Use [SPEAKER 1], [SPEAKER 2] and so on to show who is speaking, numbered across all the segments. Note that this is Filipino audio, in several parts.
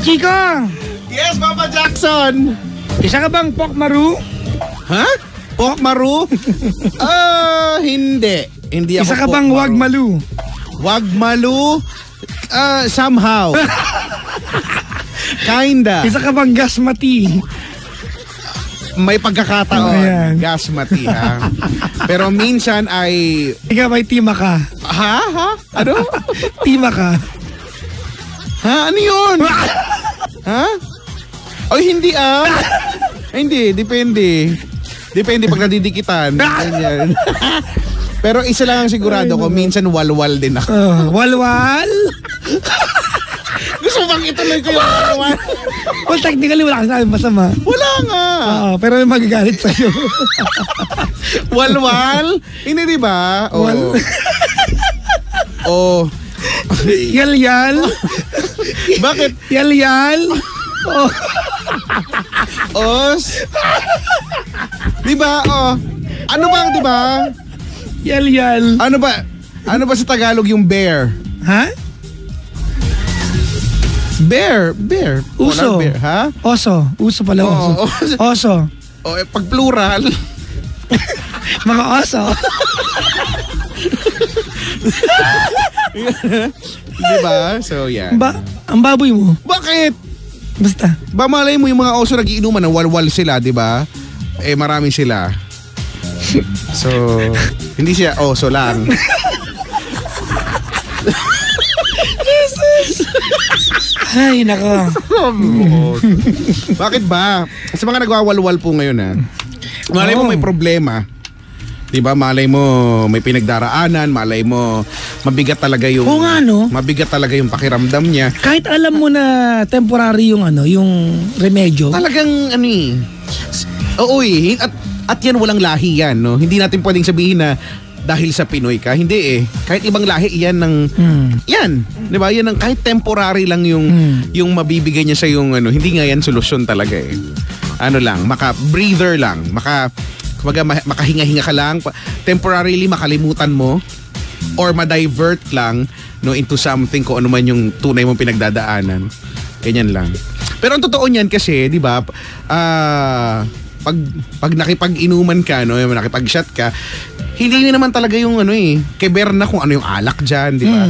[SPEAKER 1] Chico!
[SPEAKER 2] Yes, Papa Jackson!
[SPEAKER 1] Isa ka bang Pokmaru?
[SPEAKER 2] Ha? Pokmaru? Hindi. Hindi ako
[SPEAKER 1] Isa ka bang Wagmalu?
[SPEAKER 2] Wagmalu? Somehow. Kinda.
[SPEAKER 1] Isa ka bang Gasmati?
[SPEAKER 2] May pagkakataon. Gasmati, ha? Pero minsan ay...
[SPEAKER 1] Ikaw ba'y Tima ka?
[SPEAKER 2] Ha? Ano?
[SPEAKER 1] Tima ka?
[SPEAKER 2] Ha? Ano yun? Ha? Ay, hindi Hindi, depende. Depende pag nadidikitan. Ganyan. Pero isa lang ang sigurado ko, minsan walwal din ako.
[SPEAKER 1] Walwal?
[SPEAKER 2] Gusto bang ituloy ko yung walwal?
[SPEAKER 1] Well, technically wala kang sabi masama.
[SPEAKER 2] Wala nga.
[SPEAKER 1] Pero may magagalit sa'yo.
[SPEAKER 2] Walwal? Hindi, di ba? Oo. Oh.
[SPEAKER 1] Yal-yal?
[SPEAKER 2] Bakit?
[SPEAKER 1] Yal-yal? Oh.
[SPEAKER 2] Os? Di ba? Oh. Ano bang, di ba?
[SPEAKER 1] Yal-yal.
[SPEAKER 2] Ano ba sa Tagalog yung bear?
[SPEAKER 1] Ha?
[SPEAKER 2] Bear.
[SPEAKER 1] Uso.
[SPEAKER 2] Bear, ha?
[SPEAKER 1] Oso. Uso pala, oso. Oso.
[SPEAKER 2] O, pag plural.
[SPEAKER 1] Mga oso.
[SPEAKER 2] Diba? So, yan.
[SPEAKER 1] Ang baboy mo?
[SPEAKER 2] Bakit?
[SPEAKER 1] Basta.
[SPEAKER 2] Ba malay mo yung mga oso nagiinuman ng walwal sila, diba? Eh, marami sila. So, hindi siya oso lang.
[SPEAKER 1] Ay, nako.
[SPEAKER 2] Bakit ba? Sa mga nagwawalwal po ngayon, ha? Malay mo may problema. Diba? Malay mo may pinagdaraanan, malay mo mabigat talaga yung mabigat talaga yung pakiramdam niya.
[SPEAKER 1] Kahit alam mo na temporary yung yung remedyo.
[SPEAKER 2] Talagang oo eh. At yan walang lahi yan, no? Hindi natin pwedeng sabihin na dahil sa Pinoy ka. Hindi eh. Kahit ibang lahi yan ng yan. 'Di ba? Yan ang kahit temporary lang yung mabibigay niya sa yung hindi nga yan solusyon talaga eh. Ano lang, breather lang, makahinga-hinga ka lang, temporarily makalimutan mo or ma-divert lang into something kung ano man yung tunay mong pinagdadaanan. Ganyan lang. Pero ang totoo niyan kasi, 'di ba? Pag nakipag-inuman ka, nakipag-shot ka, hindi naman talaga yung keber na kung ano yung alak dyan, di ba?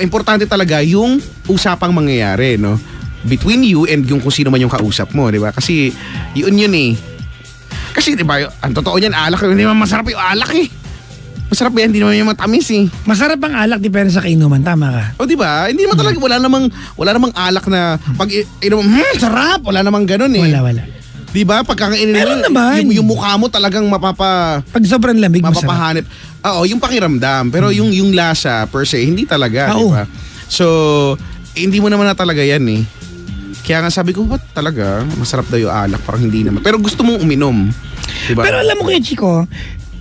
[SPEAKER 2] Importante talaga yung usapang mangyayari, no? Between you and yung kung sino man yung kausap mo, di ba? Kasi yun eh. Kasi di ba, ang totoo niyan, alak, hindi naman masarap yung alak eh. Masarap yan, hindi naman yung matamis eh.
[SPEAKER 1] Masarap ang alak, depende sa kainuman, tama ka.
[SPEAKER 2] O di ba? Hindi naman talaga, wala namang alak na pag inuman, sarap, wala namang ganun eh.
[SPEAKER 1] Wala.
[SPEAKER 2] Diba? Pagkakainin mo, yung mukha mo talagang
[SPEAKER 1] pag sobrang lamig,
[SPEAKER 2] mapapahanip. Oo, yung pakiramdam. Pero yung lasa per se, hindi talaga. Diba? So, hindi mo naman na talaga yan eh. Kaya nga sabi ko, ba't talaga? Masarap daw yung alak, parang hindi naman. Pero gusto mong uminom. Diba?
[SPEAKER 1] Pero alam mo Kuya Chico,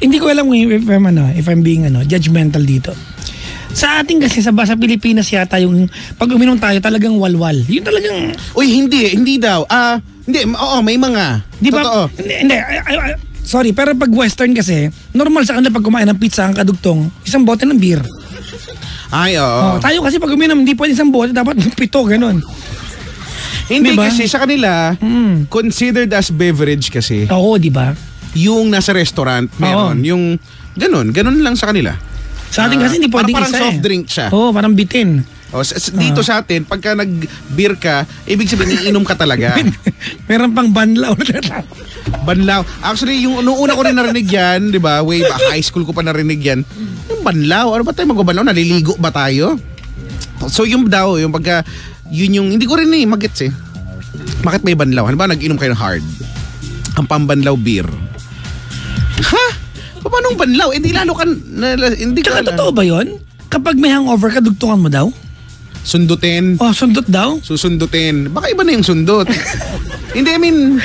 [SPEAKER 1] hindi ko alam if I'm being judgmental dito. Sa ating kasi sa Pilipinas yata yung pag uminom tayo talagang walwal. Yung talagang...
[SPEAKER 2] Uy, hindi daw. Hindi, may mga.
[SPEAKER 1] Di ba?
[SPEAKER 2] Totoo.
[SPEAKER 1] Hindi. Sorry, pero pag western kasi, normal sa kanila pag kumain ng pizza ang kadugtong, isang bote ng beer.
[SPEAKER 2] Ay, oo.
[SPEAKER 1] Tayo kasi pag uminom, hindi pwede isang bote, dapat 7, ganun.
[SPEAKER 2] Hindi diba? Kasi sa kanila, considered as beverage kasi.
[SPEAKER 1] Oo, di ba?
[SPEAKER 2] Yung nasa restaurant, meron. Yung ganun lang sa kanila.
[SPEAKER 1] Sa atin kasi hindi pwedeng
[SPEAKER 2] parang soft drink siya.
[SPEAKER 1] Oo, parang bitin.
[SPEAKER 2] Dito sa atin, pagka nag-beer ka, ibig sabihin, iinom ka talaga.
[SPEAKER 1] Meron pang banlaw.
[SPEAKER 2] Banlaw. Actually, nung una ko rin narinig yan, di ba? Way back, high school ko pa narinig yan. Yung banlaw, ano ba tayo magbabanlaw? Naliligo ba tayo? So yung daw, yung pagka, yun yung, hindi ko rin magets eh. Bakit may banlaw? Ano ba, nag-inom kayo ng hard? Ang pambanlaw beer. Ha? Paano banlaw? Hindi lalo ka...
[SPEAKER 1] Tsaka totoo ba yun? Kapag may hangover ka, dugtungan mo daw?
[SPEAKER 2] Sundutin.
[SPEAKER 1] Sundot daw?
[SPEAKER 2] Susundutin. Baka iba na yung sundot. Hindi, I mean,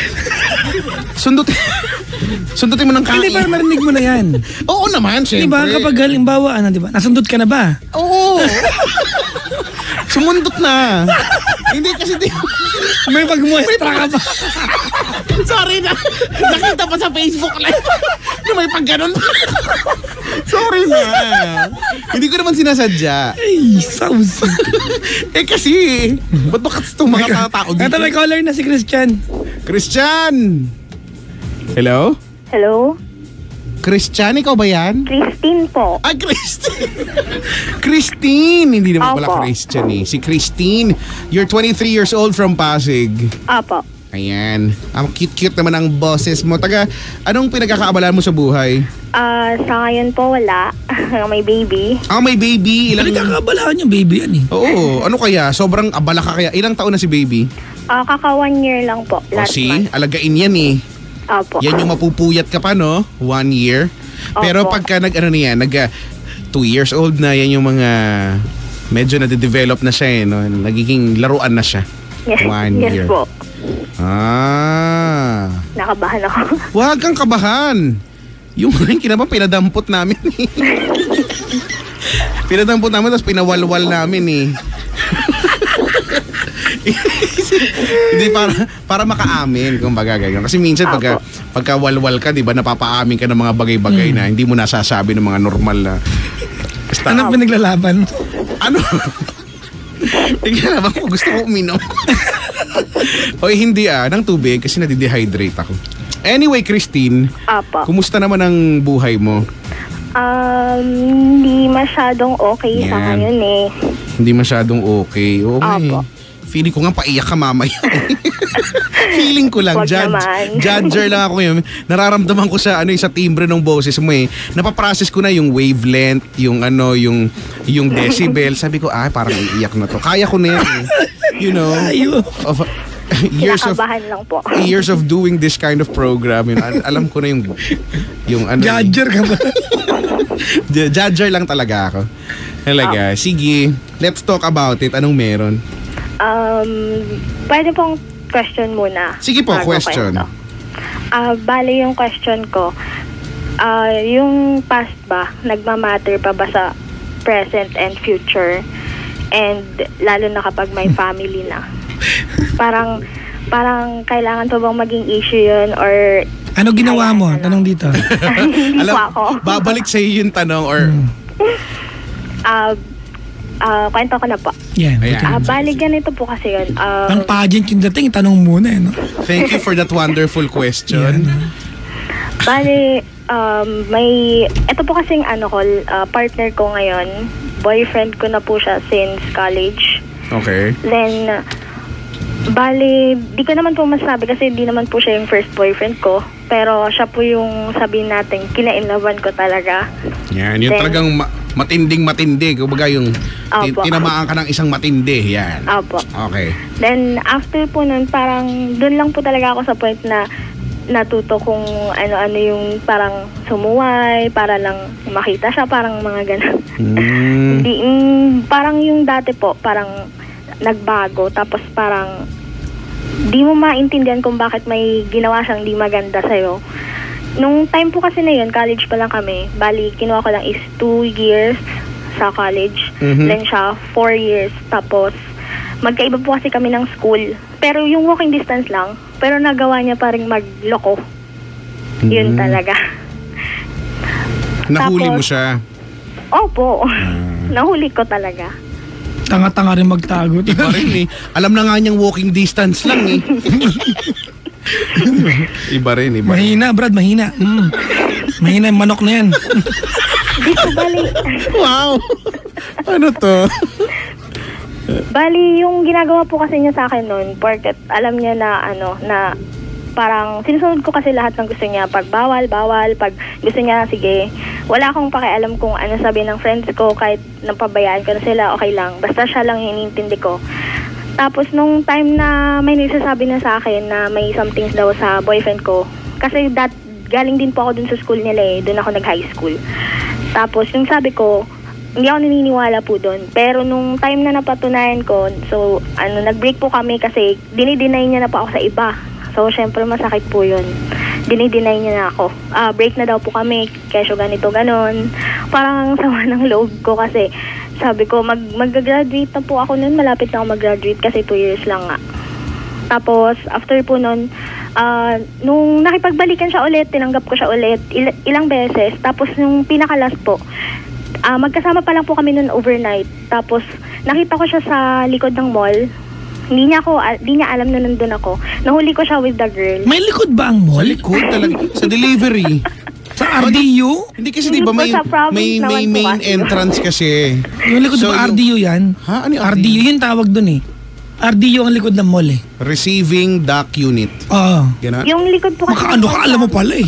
[SPEAKER 2] sundutin mo ng kain.
[SPEAKER 1] Hindi ba narinig mo na yan?
[SPEAKER 2] Oo naman, syempre.
[SPEAKER 1] Di ba kapag halimbawa, di ba? Nasundot ka na ba?
[SPEAKER 2] Oo. Sumundot na. Hindi kasi
[SPEAKER 1] May pagmuestra ka ba?
[SPEAKER 2] Sorry na. Nakita pa sa Facebook live. Na may pagganon. Sorry na. Hindi ko naman sinasadya.
[SPEAKER 1] Ay, sausi.
[SPEAKER 2] Kasi, ba't ba kasi itong mga tao dito?
[SPEAKER 1] Ito may caller na si Christian.
[SPEAKER 2] Christian! Hello?
[SPEAKER 3] Hello?
[SPEAKER 2] Christian, ikaw ba yan?
[SPEAKER 3] Christine po.
[SPEAKER 2] Ah, Christine! Christine! Hindi naman pala
[SPEAKER 3] Opo.
[SPEAKER 2] Christian eh. Si Christine. You're 23 years old from Pasig.
[SPEAKER 3] Apo.
[SPEAKER 2] Ayan. Ang cute-cute naman ang boses mo. Anong pinagkakaabalan mo sa buhay?
[SPEAKER 3] Sa ngayon po wala. May baby.
[SPEAKER 2] Ah, may baby.
[SPEAKER 1] Pinagkakabalaan yung baby yan eh.
[SPEAKER 2] Oo. Ano kaya? Sobrang abala ka kaya. Ilang taon na si baby?
[SPEAKER 3] Kaka 1 year lang po. Last month.
[SPEAKER 2] Alagain yan eh.
[SPEAKER 3] Apo.
[SPEAKER 2] Yan yung mapupuyat ka pa, no? 1 year. Pero
[SPEAKER 3] Opo.
[SPEAKER 2] pagka 2 years old na, yan yung mga medyo nade-develop na siya eh, no? Nagiging laruan na siya.
[SPEAKER 3] Yes,
[SPEAKER 2] 1
[SPEAKER 3] yes
[SPEAKER 2] year.
[SPEAKER 3] po. Nakabahan ako.
[SPEAKER 2] Huwag kang kabahan. Yung kinabang pinadampot namin eh. Pinadampot namin tapos pinawalwal namin eh. Hindi para makaamin kung baga ganyan. Kasi minsan pagka walwal ka, 'di ba, napapaamin ka ng mga bagay-bagay na hindi mo nasasabi ng mga normal na.
[SPEAKER 1] Anong pinaglalaban?
[SPEAKER 2] Ano? Tingnan naman ko, gusto ko uminom. Oy, hindi ng tubig kasi nadi-dehydrate ako. Anyway, Christine,
[SPEAKER 3] Apo.
[SPEAKER 2] kumusta naman ang buhay mo?
[SPEAKER 3] Hindi masyadong okay sa
[SPEAKER 2] Yan.
[SPEAKER 3] ngayon eh.
[SPEAKER 2] Hindi masyadong okay. Okay.
[SPEAKER 3] Apo.
[SPEAKER 2] Feeling ko nga paiyak ka mamaya. Feeling ko lang,
[SPEAKER 3] Wag naman.
[SPEAKER 2] judger lang ako yun. Nararamdaman ko sa sa timbre ng boses mo eh. Napaprocess ko na yung wavelength, yung yung decibel. Sabi ko, parang iiyak na to. Kaya ko na yan eh. You know, of
[SPEAKER 3] Kinakabahan lang po.
[SPEAKER 2] years of doing this kind of program. Alam ko na yung
[SPEAKER 1] Judger ka ba?
[SPEAKER 2] Judger lang talaga ako. Talaga. Sige, let's talk about it. Anong meron?
[SPEAKER 3] Pwede pong question muna.
[SPEAKER 2] Sige po,
[SPEAKER 3] bago
[SPEAKER 2] question.
[SPEAKER 3] kwento. Bali yung question ko, yung past ba, nagmamatter pa ba sa present and future? And lalo na kapag may family na. Parang kailangan pa bang maging issue yun or...
[SPEAKER 1] Ano ginawa mo? Tanong dito.
[SPEAKER 3] Hindi po ako.
[SPEAKER 2] Babalik sa iyo yung tanong or...
[SPEAKER 3] Kwento ko na po.
[SPEAKER 1] Yan.
[SPEAKER 2] Ayan.
[SPEAKER 3] Bali ganito po kasi yun.
[SPEAKER 1] Ang pageant yung dating, tanong muna eh. No?
[SPEAKER 2] Thank you for that wonderful question.
[SPEAKER 3] Bali, ito po kasing partner ko ngayon. Boyfriend ko na po siya since college.
[SPEAKER 2] Okay.
[SPEAKER 3] Then, bali, di ko naman po masabi kasi di naman po siya yung first boyfriend ko. Pero siya po yung sabihin natin, kinainlaban ko talaga.
[SPEAKER 2] Yan, yung
[SPEAKER 3] Then,
[SPEAKER 2] talagang matinding-matindi. Kumbaga yung
[SPEAKER 3] Opo.
[SPEAKER 2] tinamaan ka ng isang matindi. Yan.
[SPEAKER 3] Opo.
[SPEAKER 2] Okay.
[SPEAKER 3] Then, after po nun, parang doon lang po talaga ako sa point na natuto kung ano-ano yung parang sumuway, para lang makita siya, parang mga ganun. Parang yung dati po, parang nagbago, tapos parang di mo maintindihan kung bakit may ginawa siyang di maganda sa'yo. Nung time po kasi na yun, college pa lang kami, bali, kinuha ko lang is 2 years sa college, then siya 4 years, tapos magkaiba po kasi kami ng school. Pero yung walking distance lang, pero nagawa niya pa rin magloko. Yun talaga.
[SPEAKER 2] Nahuli mo
[SPEAKER 3] Tapos,
[SPEAKER 2] siya.
[SPEAKER 3] Opo. Nahuli ko talaga.
[SPEAKER 1] Tanga-tanga rin magtago.
[SPEAKER 2] Iba rin eh. Alam na nga niyang walking distance lang eh. Iba rin.
[SPEAKER 1] Mahina, Brad, mahina. Mahina yung manok na yan.
[SPEAKER 3] Di ko bali.
[SPEAKER 2] Wow! Ano to?
[SPEAKER 3] Bali, yung ginagawa po kasi niya sa akin noon, porket alam niya na na parang sinusunod ko kasi lahat ng gusto niya. Pag bawal, pag gusto niya, sige. Wala akong pakialam kung ano sabi ng friends ko, kahit napabayaan ko na sila, okay lang. Basta siya lang yung inintindi ko. Tapos nung time na may nagsasabi na sa akin na may somethings daw sa boyfriend ko, kasi galing din po ako dun sa school nila eh, dun ako nag-high school. Tapos yung sabi ko, hindi ako naniniwala po doon. Pero nung time na napatunayan ko, so nag-break po kami kasi dinideny niya na po ako sa iba. So, syempre masakit po yun. Dinideny niya na ako. Break na daw po kami, kesyo ganito, ganon. Parang sama ng loob ko kasi sabi ko, mag-graduate na po ako nun. Malapit na ako mag-graduate kasi 2 years lang nga. Tapos, after po nun, nung nakipagbalikan siya ulit, tinanggap ko siya ulit ilang beses. Tapos, nung pinakalas po, magkasama pa lang po kami nun overnight. Tapos, nakita ko siya sa likod ng mall. Hindi niya alam na nandun ako. Nahuli ko siya with the girl.
[SPEAKER 1] May likod ba ang
[SPEAKER 2] Sa
[SPEAKER 1] mall?
[SPEAKER 2] likod talaga. Sa delivery.
[SPEAKER 1] Sa RDU?
[SPEAKER 2] Hindi kasi di ba
[SPEAKER 3] Hindi po sa province naman po
[SPEAKER 2] main
[SPEAKER 3] kasi.
[SPEAKER 2] entrance kasi.
[SPEAKER 1] Yung likod
[SPEAKER 2] So,
[SPEAKER 1] ba RDU yan?
[SPEAKER 2] Ha? Ano yung
[SPEAKER 1] RDU yung tawag dun eh. RDU ang likod ng mall eh.
[SPEAKER 2] Receiving Dock Unit.
[SPEAKER 1] Oo.
[SPEAKER 2] Gano'n?
[SPEAKER 3] Yung likod po kasi...
[SPEAKER 1] Makaano ka, alam mo pala eh.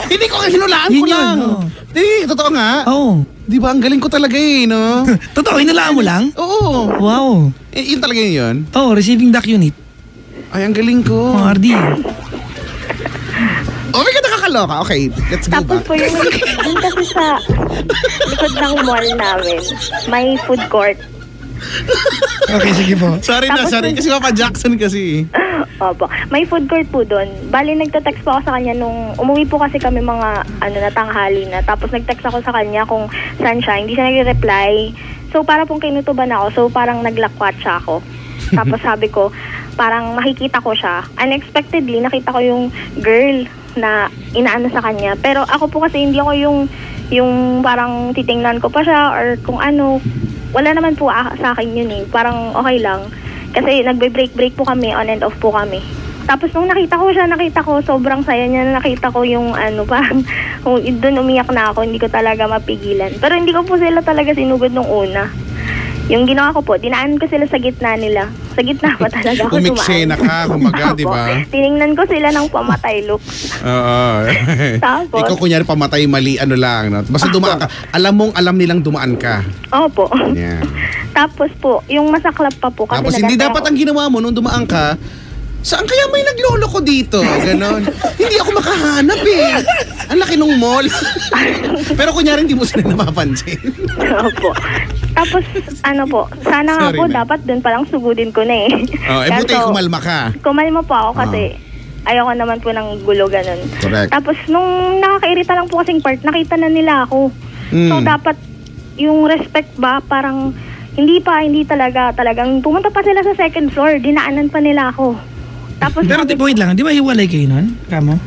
[SPEAKER 2] Hindi ko kasi hinulaan
[SPEAKER 1] Yun
[SPEAKER 2] ko
[SPEAKER 1] yun,
[SPEAKER 2] lang.
[SPEAKER 1] oo.
[SPEAKER 2] Hindi, totoo nga.
[SPEAKER 1] Oo.
[SPEAKER 2] Di ba, ang galing ko talaga eh, no?
[SPEAKER 1] Totoo, hinulaan mo lang?
[SPEAKER 2] Oo.
[SPEAKER 1] Wow.
[SPEAKER 2] Yun talaga yun.
[SPEAKER 1] Oh, receiving dock unit.
[SPEAKER 2] Ay, ang galing ko.
[SPEAKER 1] Oh, RDU.
[SPEAKER 2] Oh my God, nakakaloka. Okay, let's go
[SPEAKER 3] Tapos
[SPEAKER 2] back.
[SPEAKER 3] po yung kasi sa likod ng mall namin, may food court.
[SPEAKER 1] Okay, sige po.
[SPEAKER 2] Sorry na,
[SPEAKER 3] Tapos
[SPEAKER 2] sorry. Kasi Papa Jackson kasi.
[SPEAKER 3] Opo. May food court po doon. Bali, nagte-text po ako sa kanya nung umuwi po kasi kami mga na tanghali na. Tapos nag-text ako sa kanya kung saan siya. Hindi siya nagre-reply. So, para pong kinutuban ako. So, parang naglakwat siya ako. Tapos sabi ko, parang makikita ko siya. Unexpectedly, nakita ko yung girl na inaano sa kanya. Pero ako po kasi hindi ako yung parang titingnan ko pa siya or kung ano. Wala naman po sa akin yun eh. Parang okay lang. Kasi nagbe-break po kami, on and off po kami. Tapos nung nakita ko, sobrang saya niya. Nakita ko yung parang doon umiyak na ako. Hindi ko talaga mapigilan. Pero hindi ko po sila talaga sinugod nung una. Yung ginawa ko po, dinaan ko sila sa gitna nila. Sa gitna pa talaga ako
[SPEAKER 2] Umiksena ka, kumbaga, di ba?
[SPEAKER 3] Tiningnan ko sila ng pamatay look.
[SPEAKER 2] Oo.
[SPEAKER 3] Tapos?
[SPEAKER 2] Ikaw kunyari pamatay mali, ano lang. No? Basta dumaan ka. Alam nilang dumaan ka.
[SPEAKER 3] Opo.
[SPEAKER 2] Yan.
[SPEAKER 3] Tapos po, yung masaklap pa po. Kasi
[SPEAKER 2] Tapos hindi
[SPEAKER 3] nagantay
[SPEAKER 2] dapat
[SPEAKER 3] ako.
[SPEAKER 2] ang ginawa mo nung dumaan ka, saan kaya may naglolo ko dito? Ganon. Hindi ako makahanap eh. Ang laki nung mall. Pero kunyari hindi mo sila napapansin.
[SPEAKER 3] Opo. Tapos, sana nga
[SPEAKER 2] Sorry,
[SPEAKER 3] po,
[SPEAKER 2] ma'am.
[SPEAKER 3] dapat dun palang sugudin ko na eh.
[SPEAKER 2] Buti kumalma ka.
[SPEAKER 3] Kumalma po ako kasi ayoko naman po ng gulo ganun.
[SPEAKER 2] Correct.
[SPEAKER 3] Tapos, nung nakakairita lang po kasing part, nakita na nila ako. So, dapat yung respect ba, parang hindi talagang pumunta pa sila sa second floor, dinaanan pa nila ako. Tapos,
[SPEAKER 1] Pero wait lang, di ba hiwalay kayo nun? Kamo?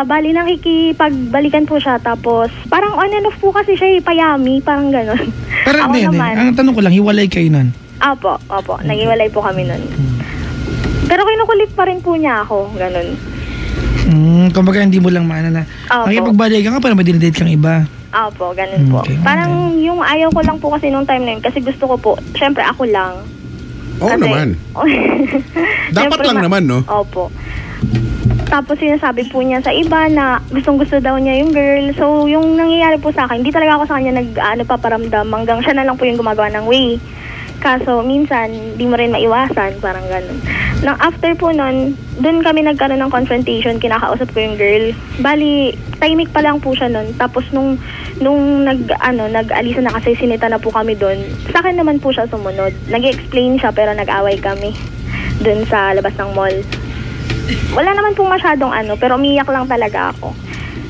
[SPEAKER 3] Bali nakikipagbalikan po siya, tapos parang on and off po kasi siya payami, parang gano'n.
[SPEAKER 1] Pero
[SPEAKER 3] Ako
[SPEAKER 1] hindi.
[SPEAKER 3] naman.
[SPEAKER 1] Ang tanong ko lang, hiwalay kayo nun?
[SPEAKER 3] Opo, naghiwalay po kami nun. Pero kinukulit pa rin po niya ako, gano'n.
[SPEAKER 1] Kumbaga hindi mo lang maana na.
[SPEAKER 3] Opo.
[SPEAKER 1] Makipagbalikan ka para madinidate kang iba.
[SPEAKER 3] Opo, ganun po.
[SPEAKER 1] Okay.
[SPEAKER 3] Parang yung ayaw ko lang po kasi nung time na yun, kasi gusto ko po, syempre ako lang.
[SPEAKER 2] Oo
[SPEAKER 3] Kasi-
[SPEAKER 2] naman. Dapat
[SPEAKER 3] Syempre,
[SPEAKER 2] lang naman, no?
[SPEAKER 3] Opo. Tapos sinasabi po niya sa iba na gustong-gusto daw niya yung girl. So, yung nangyayari po sa akin, hindi talaga ako sa kanya paparamdam. Hanggang siya na lang po yung gumagawa ng way. Kaso, minsan, di mo rin maiwasan. Parang ganun. Nang after po nun, dun kami nagkaroon ng confrontation. Kinakausap ko yung girl. Bali, tahimik pa lang po siya nun. Tapos, nung nag-alisa na kasi sinita na po kami dun, sa akin naman po siya sumunod. Nag-explain siya pero nag-away kami dun sa labas ng mall. Wala naman pong masyadong pero umiyak lang talaga ako.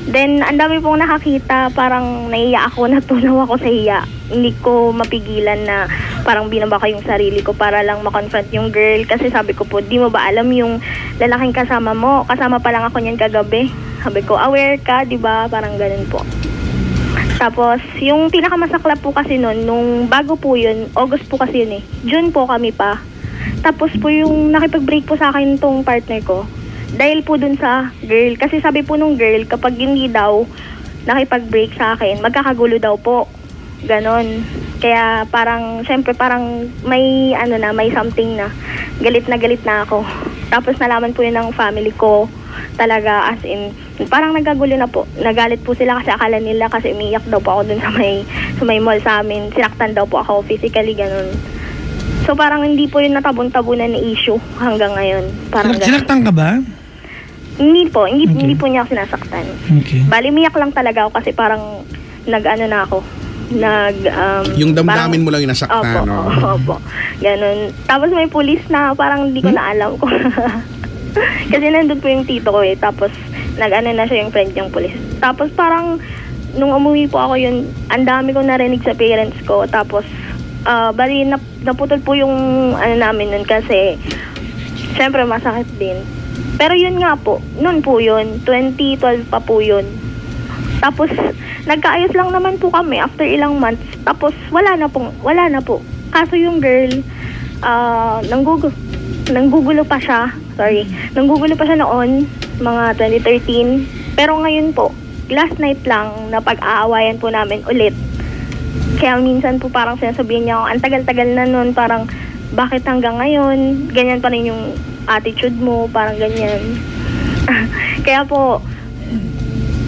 [SPEAKER 3] Then, ang dami pong nakakita, parang naiya ako, natunaw ako sa iya. Hindi ko mapigilan na parang binaba ko yung sarili ko para lang makonfront yung girl. Kasi sabi ko po, di mo ba alam yung lalaking kasama mo? Kasama pa lang ako niyan kagabi. Sabi ko, aware ka, di ba? Parang ganun po. Tapos, yung pinakamasaklap po kasi nun, nung bago po yun, August po kasi yun eh. June po kami pa. Tapos po yung nakipag-break po sa akin tong partner ko. Dahil po dun sa girl. Kasi sabi po nung girl, kapag hindi daw nakipag-break sa akin, magkakagulo daw po. Ganon. Kaya parang, syempre parang may may something na. Galit na ako. Tapos nalaman po yun ng family ko. Talaga as in, parang nagkagulo na po. Nagalit po sila kasi akala nila kasi umiyak daw po ako dun sa may mall sa amin. Sinaktan daw po ako physically, ganon. So parang hindi po yun natabon-tabunan na issue hanggang ngayon. Parang
[SPEAKER 1] Sinaktan ka ba?
[SPEAKER 3] Hindi po niya ako sinasaktan.
[SPEAKER 1] Okay.
[SPEAKER 3] Bali, miyak lang talaga ako kasi parang na ako.
[SPEAKER 2] Yung damdamin mo lang yung nasaktan,
[SPEAKER 3] Opo,
[SPEAKER 2] no?
[SPEAKER 3] opo. Ganun. Tapos may pulis na parang hindi ko na alam kung Kasi nandun po yung tito ko eh. Tapos, nag-ano na siya yung friend niyang pulis. Tapos, parang, nung umuwi po ako yun, ang dami kong narinig sa parents ko. Tapos, bali, naputol po yung ano namin nun kasi, syempre, masakit din. Pero yun nga po, nun po yun, 2012 pa po yun. Tapos, nagkaayos lang naman po kami after ilang months. Tapos, wala na po. Kaso yung girl, nanggugulo pa siya. Nanggugulo pa siya noon, mga 2013. Pero ngayon po, last night lang, napag-aawayan po namin ulit. Kaya minsan po parang sinasabihin niya, ang tagal-tagal na nun, parang, bakit hanggang ngayon, ganyan pa rin yung attitude mo, parang ganyan. Kaya po,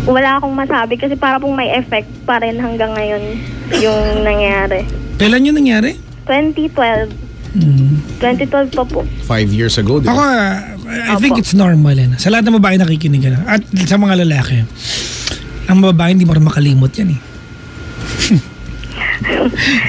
[SPEAKER 3] wala akong masabi kasi para pong may effect pa rin hanggang ngayon yung nangyari.
[SPEAKER 1] Kailan yun nangyari?
[SPEAKER 3] 2012. 2012 pa po.
[SPEAKER 2] 5 years ago, di
[SPEAKER 1] Ako,
[SPEAKER 2] ba?
[SPEAKER 1] I think it's normal. Sa lahat ng babae nakikinig ka na. At sa mga lalaki, ang babae hindi mo rin makalimot yan eh.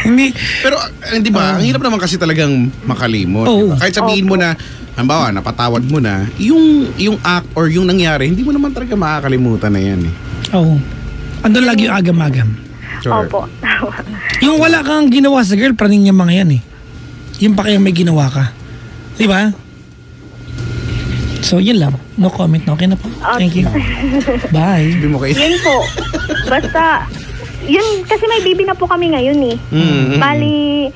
[SPEAKER 1] Hindi.
[SPEAKER 2] Pero, di ba, ang hirap naman kasi talagang makalimot.
[SPEAKER 1] Oo.
[SPEAKER 2] Diba? Kahit sabihin mo na, halimbawa, napatawad mo na, yung act or yung nangyari, hindi mo naman talaga makakalimutan na yan eh.
[SPEAKER 1] Oo. Andun lagi yung agam-agam.
[SPEAKER 2] Sure.
[SPEAKER 3] Opo, tama.
[SPEAKER 1] Yung wala kang ginawa sa girl, praning yung mga yan eh. Yung pa kayang may ginawa ka. Di ba? So, yun lang. No comment na. Okay na po. Thank you. Bye.
[SPEAKER 2] Sabi mo kay...
[SPEAKER 3] Yun po. Basta, yun, kasi may baby na po kami ngayon eh. Bali,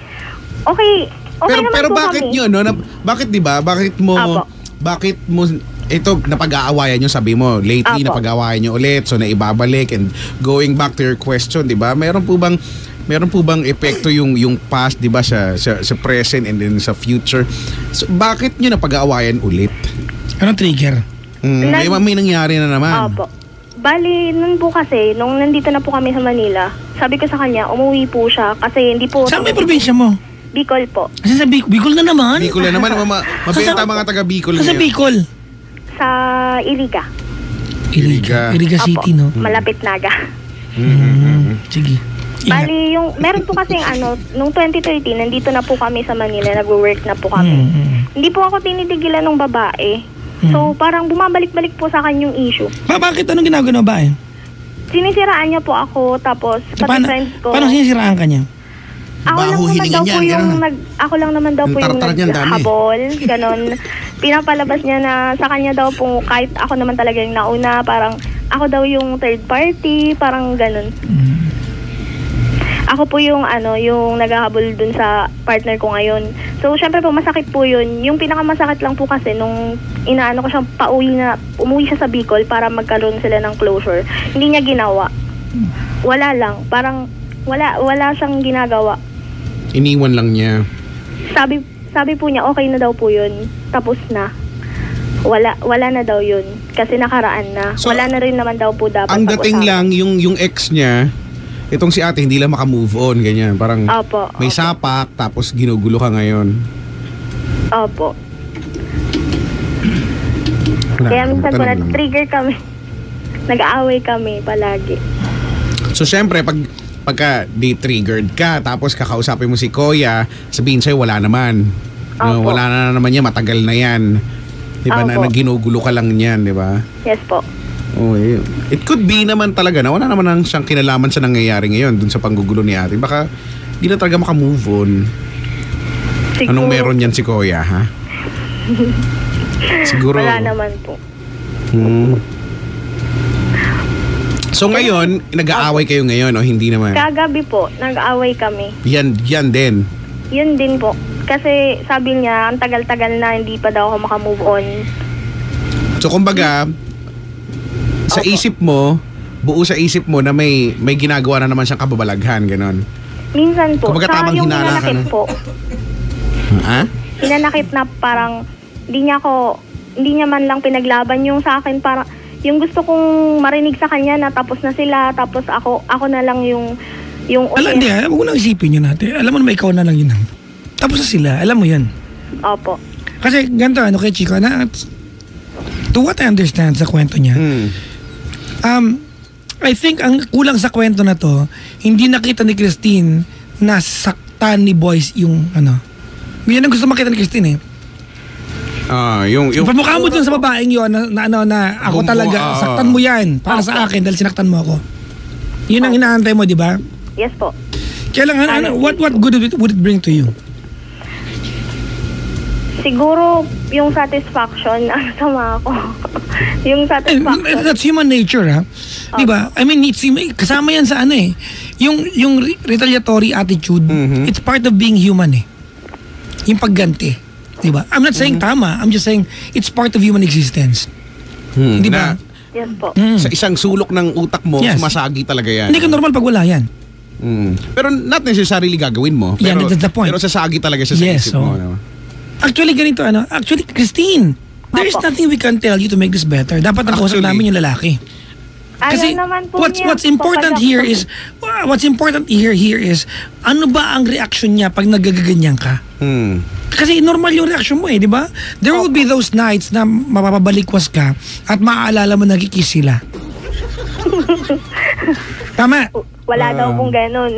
[SPEAKER 3] okay naman
[SPEAKER 2] pero
[SPEAKER 3] po
[SPEAKER 2] bakit
[SPEAKER 3] kami.
[SPEAKER 2] yun, no? Bakit, di ba? Bakit mo ito napag-aawayan nyo, sabi mo lately
[SPEAKER 3] Apo.
[SPEAKER 2] napag-aawayan nyo ulit, so naibabalik, and going back to your question, di ba? Meron po bang epekto yung past, di ba, sa present and then sa future? So bakit nyo napag-aawayan ulit?
[SPEAKER 1] Anong trigger?
[SPEAKER 2] May nangyari na naman.
[SPEAKER 3] Opo. Bali, nun po kasi, nung nandito na po kami sa Manila, sabi ko sa kanya, umuwi po siya kasi hindi po...
[SPEAKER 1] Saan may probinsya mo?
[SPEAKER 3] Bicol po.
[SPEAKER 1] Kasi sa Bicol na naman.
[SPEAKER 2] Bicol na naman, mabenta mga taga Bicol
[SPEAKER 1] Sa
[SPEAKER 2] ngayon.
[SPEAKER 1] Bicol?
[SPEAKER 3] Sa Iliga.
[SPEAKER 1] Iliga
[SPEAKER 3] Opo,
[SPEAKER 1] City, no?
[SPEAKER 3] malapit Naga.
[SPEAKER 1] Sige. Ingat.
[SPEAKER 3] Bali, meron po kasi nung 2013, nandito na po kami sa Manila, nag-work na po kami. Hindi po ako tinitigilan ng babae. So, parang bumabalik-balik po sa akin yung issue.
[SPEAKER 1] Bakit? Anong ginagawa ba eh?
[SPEAKER 3] Sinisiraan niya po ako, tapos pati friends ko.
[SPEAKER 1] Paano sinisiraan ka niya?
[SPEAKER 2] Baho, hiningan yan,
[SPEAKER 3] ako lang naman daw po yung
[SPEAKER 2] tartar niyan, dami.
[SPEAKER 3] naghabol, ganon. Pinapalabas niya na sa kanya daw po, kahit ako naman talaga yung nauna, parang ako daw yung third party, parang ganon. Ako po yung yung naghahabol dun sa partner ko ngayon. So, syempre po, masakit po yun. Yung pinakamasakit lang po kasi nung inaano ko siyang umuwi siya sa Bicol para magkaroon sila ng closure. Hindi niya ginawa. Wala lang. Parang wala siyang ginagawa.
[SPEAKER 2] Iniwan lang niya.
[SPEAKER 3] Sabi po niya, okay na daw po yun. Tapos na. Wala na daw yun. Kasi nakaraan na.
[SPEAKER 2] So,
[SPEAKER 3] wala na rin naman daw po dapat.
[SPEAKER 2] Ang dating lang, yung ex niya, itong si ate, hindi lang makamove on, ganyan. Parang
[SPEAKER 3] Opo,
[SPEAKER 2] may
[SPEAKER 3] opo.
[SPEAKER 2] sapak, tapos ginugulo ka ngayon.
[SPEAKER 3] Opo. Kaya minsan po na-trigger kami. Nag-aaway kami palagi.
[SPEAKER 2] So, syempre, pagka di-triggered ka, tapos kakausapin mo si Kuya, sabihin sa'yo, wala naman. No,
[SPEAKER 3] Opo.
[SPEAKER 2] wala na naman yan, matagal na yan. Diba, na
[SPEAKER 3] Opo.
[SPEAKER 2] ginugulo ka lang yan, diba?
[SPEAKER 3] Yes po.
[SPEAKER 2] Oh, it could be naman talaga na wala naman siyang kinalaman sa nangyayari ngayon dun sa panggugulo ni ate. Baka di na talaga makamove on.
[SPEAKER 3] Siguro,
[SPEAKER 2] Anong meron yan si Kuya, ha? Siguro.
[SPEAKER 3] wala naman po.
[SPEAKER 2] So ngayon, nag-aaway kayo ngayon o hindi naman?
[SPEAKER 3] Kagabi po, nag-aaway kami.
[SPEAKER 2] Yan din.
[SPEAKER 3] Yun din po. Kasi sabi niya, ang tagal-tagal na hindi pa daw ako makamove on.
[SPEAKER 2] So kumbaga, sa
[SPEAKER 3] Opo.
[SPEAKER 2] isip mo, buo sa isip mo na may ginagawa na naman siyang kababalaghan, ganon.
[SPEAKER 3] Minsan po,
[SPEAKER 2] Kumbaga,
[SPEAKER 3] sa
[SPEAKER 2] tamang
[SPEAKER 3] yung
[SPEAKER 2] hinala ka
[SPEAKER 3] hinanakit
[SPEAKER 2] na.
[SPEAKER 3] po.
[SPEAKER 2] Ha?
[SPEAKER 3] Hinanakit na parang hindi niya man lang pinaglaban yung sa akin, para yung gusto kong marinig sa kanya na tapos na sila, tapos ako na lang yung
[SPEAKER 1] Alam, hindi, huwag mo nang isipin yun natin. Alam mo naman, ikaw na lang yun. Tapos na sila, alam mo yan.
[SPEAKER 3] Opo.
[SPEAKER 1] Kasi ganito, kay Chico, to what I understand sa kwento niya, I think ang kulang sa kwento na to, hindi nakita ni Christine na saktan ni Boyce yung Yan ang gusto makita ni Christine eh.
[SPEAKER 2] Yung
[SPEAKER 1] Pamukha mo dun sa babaeng yun na ako talaga, saktan mo yan para sa akin dahil sinaktan mo ako. Yun ang inaantay mo, di ba?
[SPEAKER 3] Yes po.
[SPEAKER 1] Kailangan, what good would it bring to you?
[SPEAKER 3] Siguro yung satisfaction ang sama ko. Yung satisfaction.
[SPEAKER 1] That's human nature, ha? Di ba? I mean, kasama yan sa yung retaliatory attitude, it's part of being human eh. Yung pagganti. Di ba? I'm not saying tama, I'm just saying it's part of human existence. Di ba?
[SPEAKER 3] Yes po.
[SPEAKER 2] Sa isang sulok ng utak mo, sumasagi talaga yan.
[SPEAKER 1] Hindi ka normal pag wala yan.
[SPEAKER 2] Pero not necessarily gagawin mo. Pero,
[SPEAKER 1] that's the point.
[SPEAKER 2] Pero sasagi talaga siya sa isip mo. No?
[SPEAKER 1] Actually, ganito, actually, Christine, there's nothing we can tell you to make this better. Dapat ang kausap namin yung lalaki. Kasi
[SPEAKER 3] naman po
[SPEAKER 1] what's important here is ano ba ang reaction niya pag nagagaganyan ka? Kasi normal yung reaction mo eh, di ba? There will be those nights na mapapabalikwas ka at maaalala mo nagkikiss sila. Tama?
[SPEAKER 3] Wala daw pong ganun.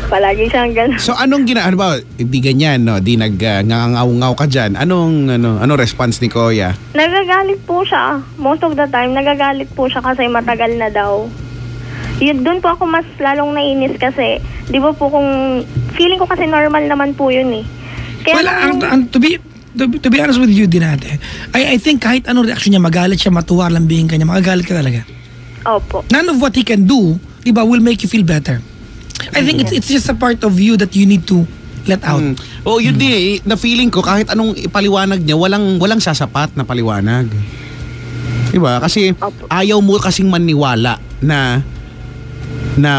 [SPEAKER 3] Palagi siyang ganun.
[SPEAKER 2] So anong ano ba? Hindi ganyan, no? Di nag-ngaw ka dyan. Anong response ni Kuya?
[SPEAKER 3] Nagagalit po siya. Most of the time, nagagalit po siya kasi matagal na daw. Yun, doon po ako mas lalong nainis kasi, di ba po kung, feeling ko kasi normal naman po yun eh. Kaya
[SPEAKER 1] to be honest with you din ate, I think kahit anong reaction niya, magalit siya, matuwa, lambingin ka niya, magagalit ka talaga.
[SPEAKER 3] Opo.
[SPEAKER 1] None of what he can do, di ba, will make you feel better. I think it's just a part of you that you need to let out.
[SPEAKER 2] Yun din eh, na feeling ko kahit anong ipaliwanag niya, walang sasapat na paliwanag. Diba? Kasi ayaw mo kasing maniwala na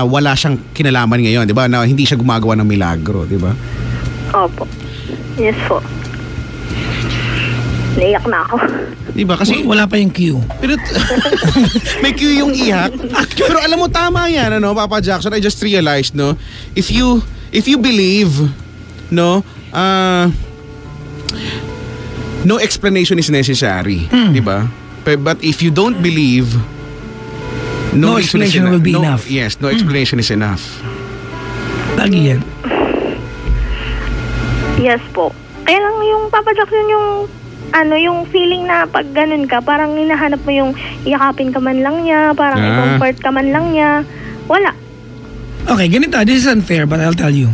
[SPEAKER 2] wala siyang kinalaman ngayon, diba? Na hindi siya gumagawa ng milagro, diba?
[SPEAKER 3] Opo. Yes po. Naiyak na ako.
[SPEAKER 2] Diba? Kasi
[SPEAKER 1] wala pa yung cue.
[SPEAKER 2] Pero may cue yung iyak. Pero alam mo, tama yan, Papa Jackson. I just realized, no? If you believe, no, no explanation is necessary. Diba? But if you don't believe,
[SPEAKER 1] no explanation will be enough.
[SPEAKER 2] Yes, no explanation is enough.
[SPEAKER 1] Lagi yan.
[SPEAKER 3] Yes po. Kaya lang yung Papa Jackson yung feeling na pag ganun ka, parang hinahanap mo yung yakapin ka man lang niya, parang i-comfort ka man lang niya. Wala.
[SPEAKER 1] Okay, ganito. This is unfair, but I'll tell you.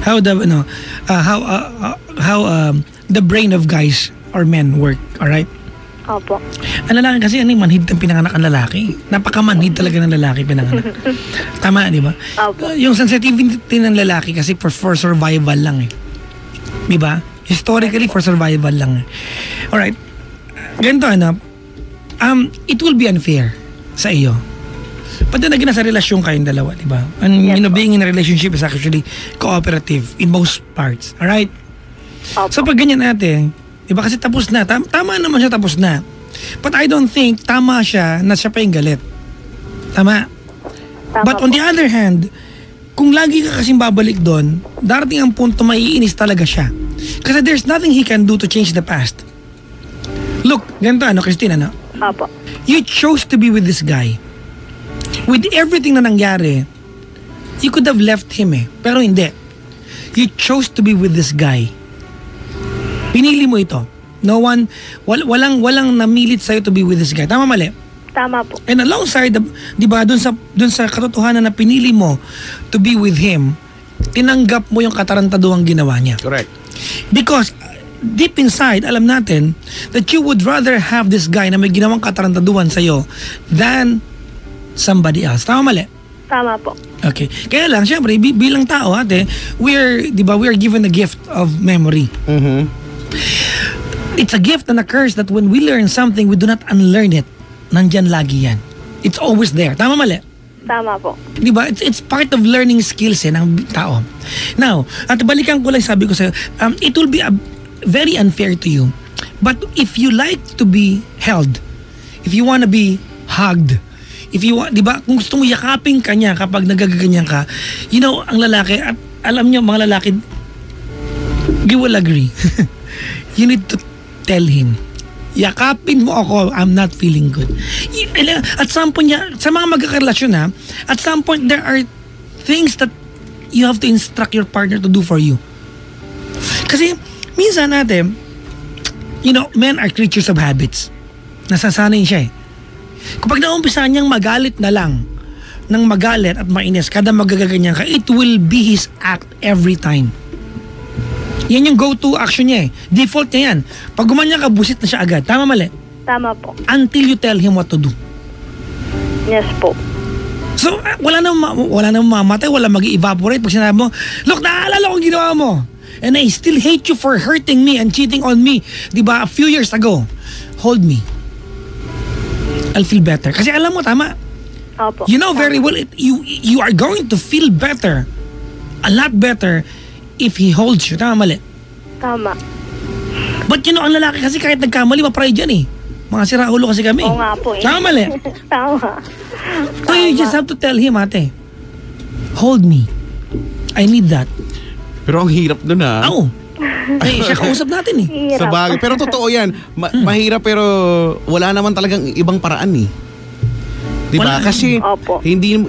[SPEAKER 1] How the brain of guys or men work, alright?
[SPEAKER 3] Opo.
[SPEAKER 1] Ang lalaki kasi manhid ang pinanganak ang lalaki. Napakamanhid talaga ng lalaki pinanganak. Tama, di ba?
[SPEAKER 3] Opo.
[SPEAKER 1] Yung sensitivity ng lalaki kasi for survival lang eh. Di ba? Historically, for survival lang. Alright. Ganito, it will be unfair sa iyo. Pati na nasa relasyon kayong dalawa, di ba? And being in a relationship is actually cooperative in most parts. Alright? So pag ganyan natin, di ba kasi tapos na. Tama naman siya, tapos na. But I don't think tama siya na siya pa yung galit. Tama? But on the other hand, kung lagi ka kasing babalik doon, darating ang punto maiinis talaga siya. Kasi there's nothing he can do to change the past. Look, ganito Christine,
[SPEAKER 3] Apo.
[SPEAKER 1] You chose to be with this guy. With everything na nangyari, you could have left him eh. Pero hindi. You chose to be with this guy. Pinili mo ito. No one, walang namilit sa'yo to be with this guy. Tama, mali?
[SPEAKER 3] Tama po.
[SPEAKER 1] And alongside, di ba, dun sa katotohanan na pinili mo to be with him, tinanggap mo yung katarantaduhang ginawa niya.
[SPEAKER 2] Correct.
[SPEAKER 1] Because deep inside, alam natin that you would rather have this guy na may ginawang katarantaduhan sa'yo than somebody else. Tama, mali?
[SPEAKER 3] Tama po.
[SPEAKER 1] Okay. Kaya lang, syempre, bilang tao, we are given the gift of memory. It's a gift and a curse that when we learn something, we do not unlearn it. Nandyan lagi yan. It's always there. Tama, mali?
[SPEAKER 3] Tama po.
[SPEAKER 1] Di ba? It's part of learning skills ng tao. Now, at balikan ko lang sabi ko sa'yo, it will be very unfair to you. But if you like to be held, if you wanna be hugged, if you want, di ba, kung gusto mo yakapin ka niya kapag nagagaganyan ka, ang lalaki, at alam niyo mga lalaki, you will agree. You need to tell him, yakapin mo ako, I'm not feeling good. At some point, sa mga magkakarelasyon at some point there are things that you have to instruct your partner to do for you. Kasi minsan Men are creatures of habits. Nasasanay siya eh. Kapag naumpisa niyang magalit na lang, nang magalit at mainis, kada magagaganyan ka, it will be his act every time. Yan yung go-to action niya eh. Default niya yan. Pag gumanyan ka, busit na siya agad. Tama, mali?
[SPEAKER 3] Tama po.
[SPEAKER 1] Until you tell him what to do.
[SPEAKER 3] Yes po.
[SPEAKER 1] So, wala nang mamatay, wala mag-evaporate pag sinabi mo, look, naalala ko ginawa mo. And I still hate you for hurting me and cheating on me. Diba, a few years ago. Hold me. I'll feel better. Kasi alam mo, tama.
[SPEAKER 3] Opo.
[SPEAKER 1] You know very well, you are going to feel better. A lot better if he holds you. Tama, mali?
[SPEAKER 3] Tama.
[SPEAKER 1] But ang lalaki kasi kahit nagkamali, ma-pride yan eh. Mga siraulo kasi kami.
[SPEAKER 3] Oo nga po eh.
[SPEAKER 1] Tama, mali?
[SPEAKER 3] Tama.
[SPEAKER 1] So you just have to tell him, ate, hold me. I need that.
[SPEAKER 2] Pero ang hirap dun
[SPEAKER 1] Oo. Ay, siya kausap natin eh.
[SPEAKER 3] Hirap.
[SPEAKER 2] Sa bagay. Pero totoo yan. Mahirap pero wala naman talagang ibang paraan eh. Diba?
[SPEAKER 1] Wala.
[SPEAKER 2] Kasi
[SPEAKER 3] Opo.
[SPEAKER 2] hindi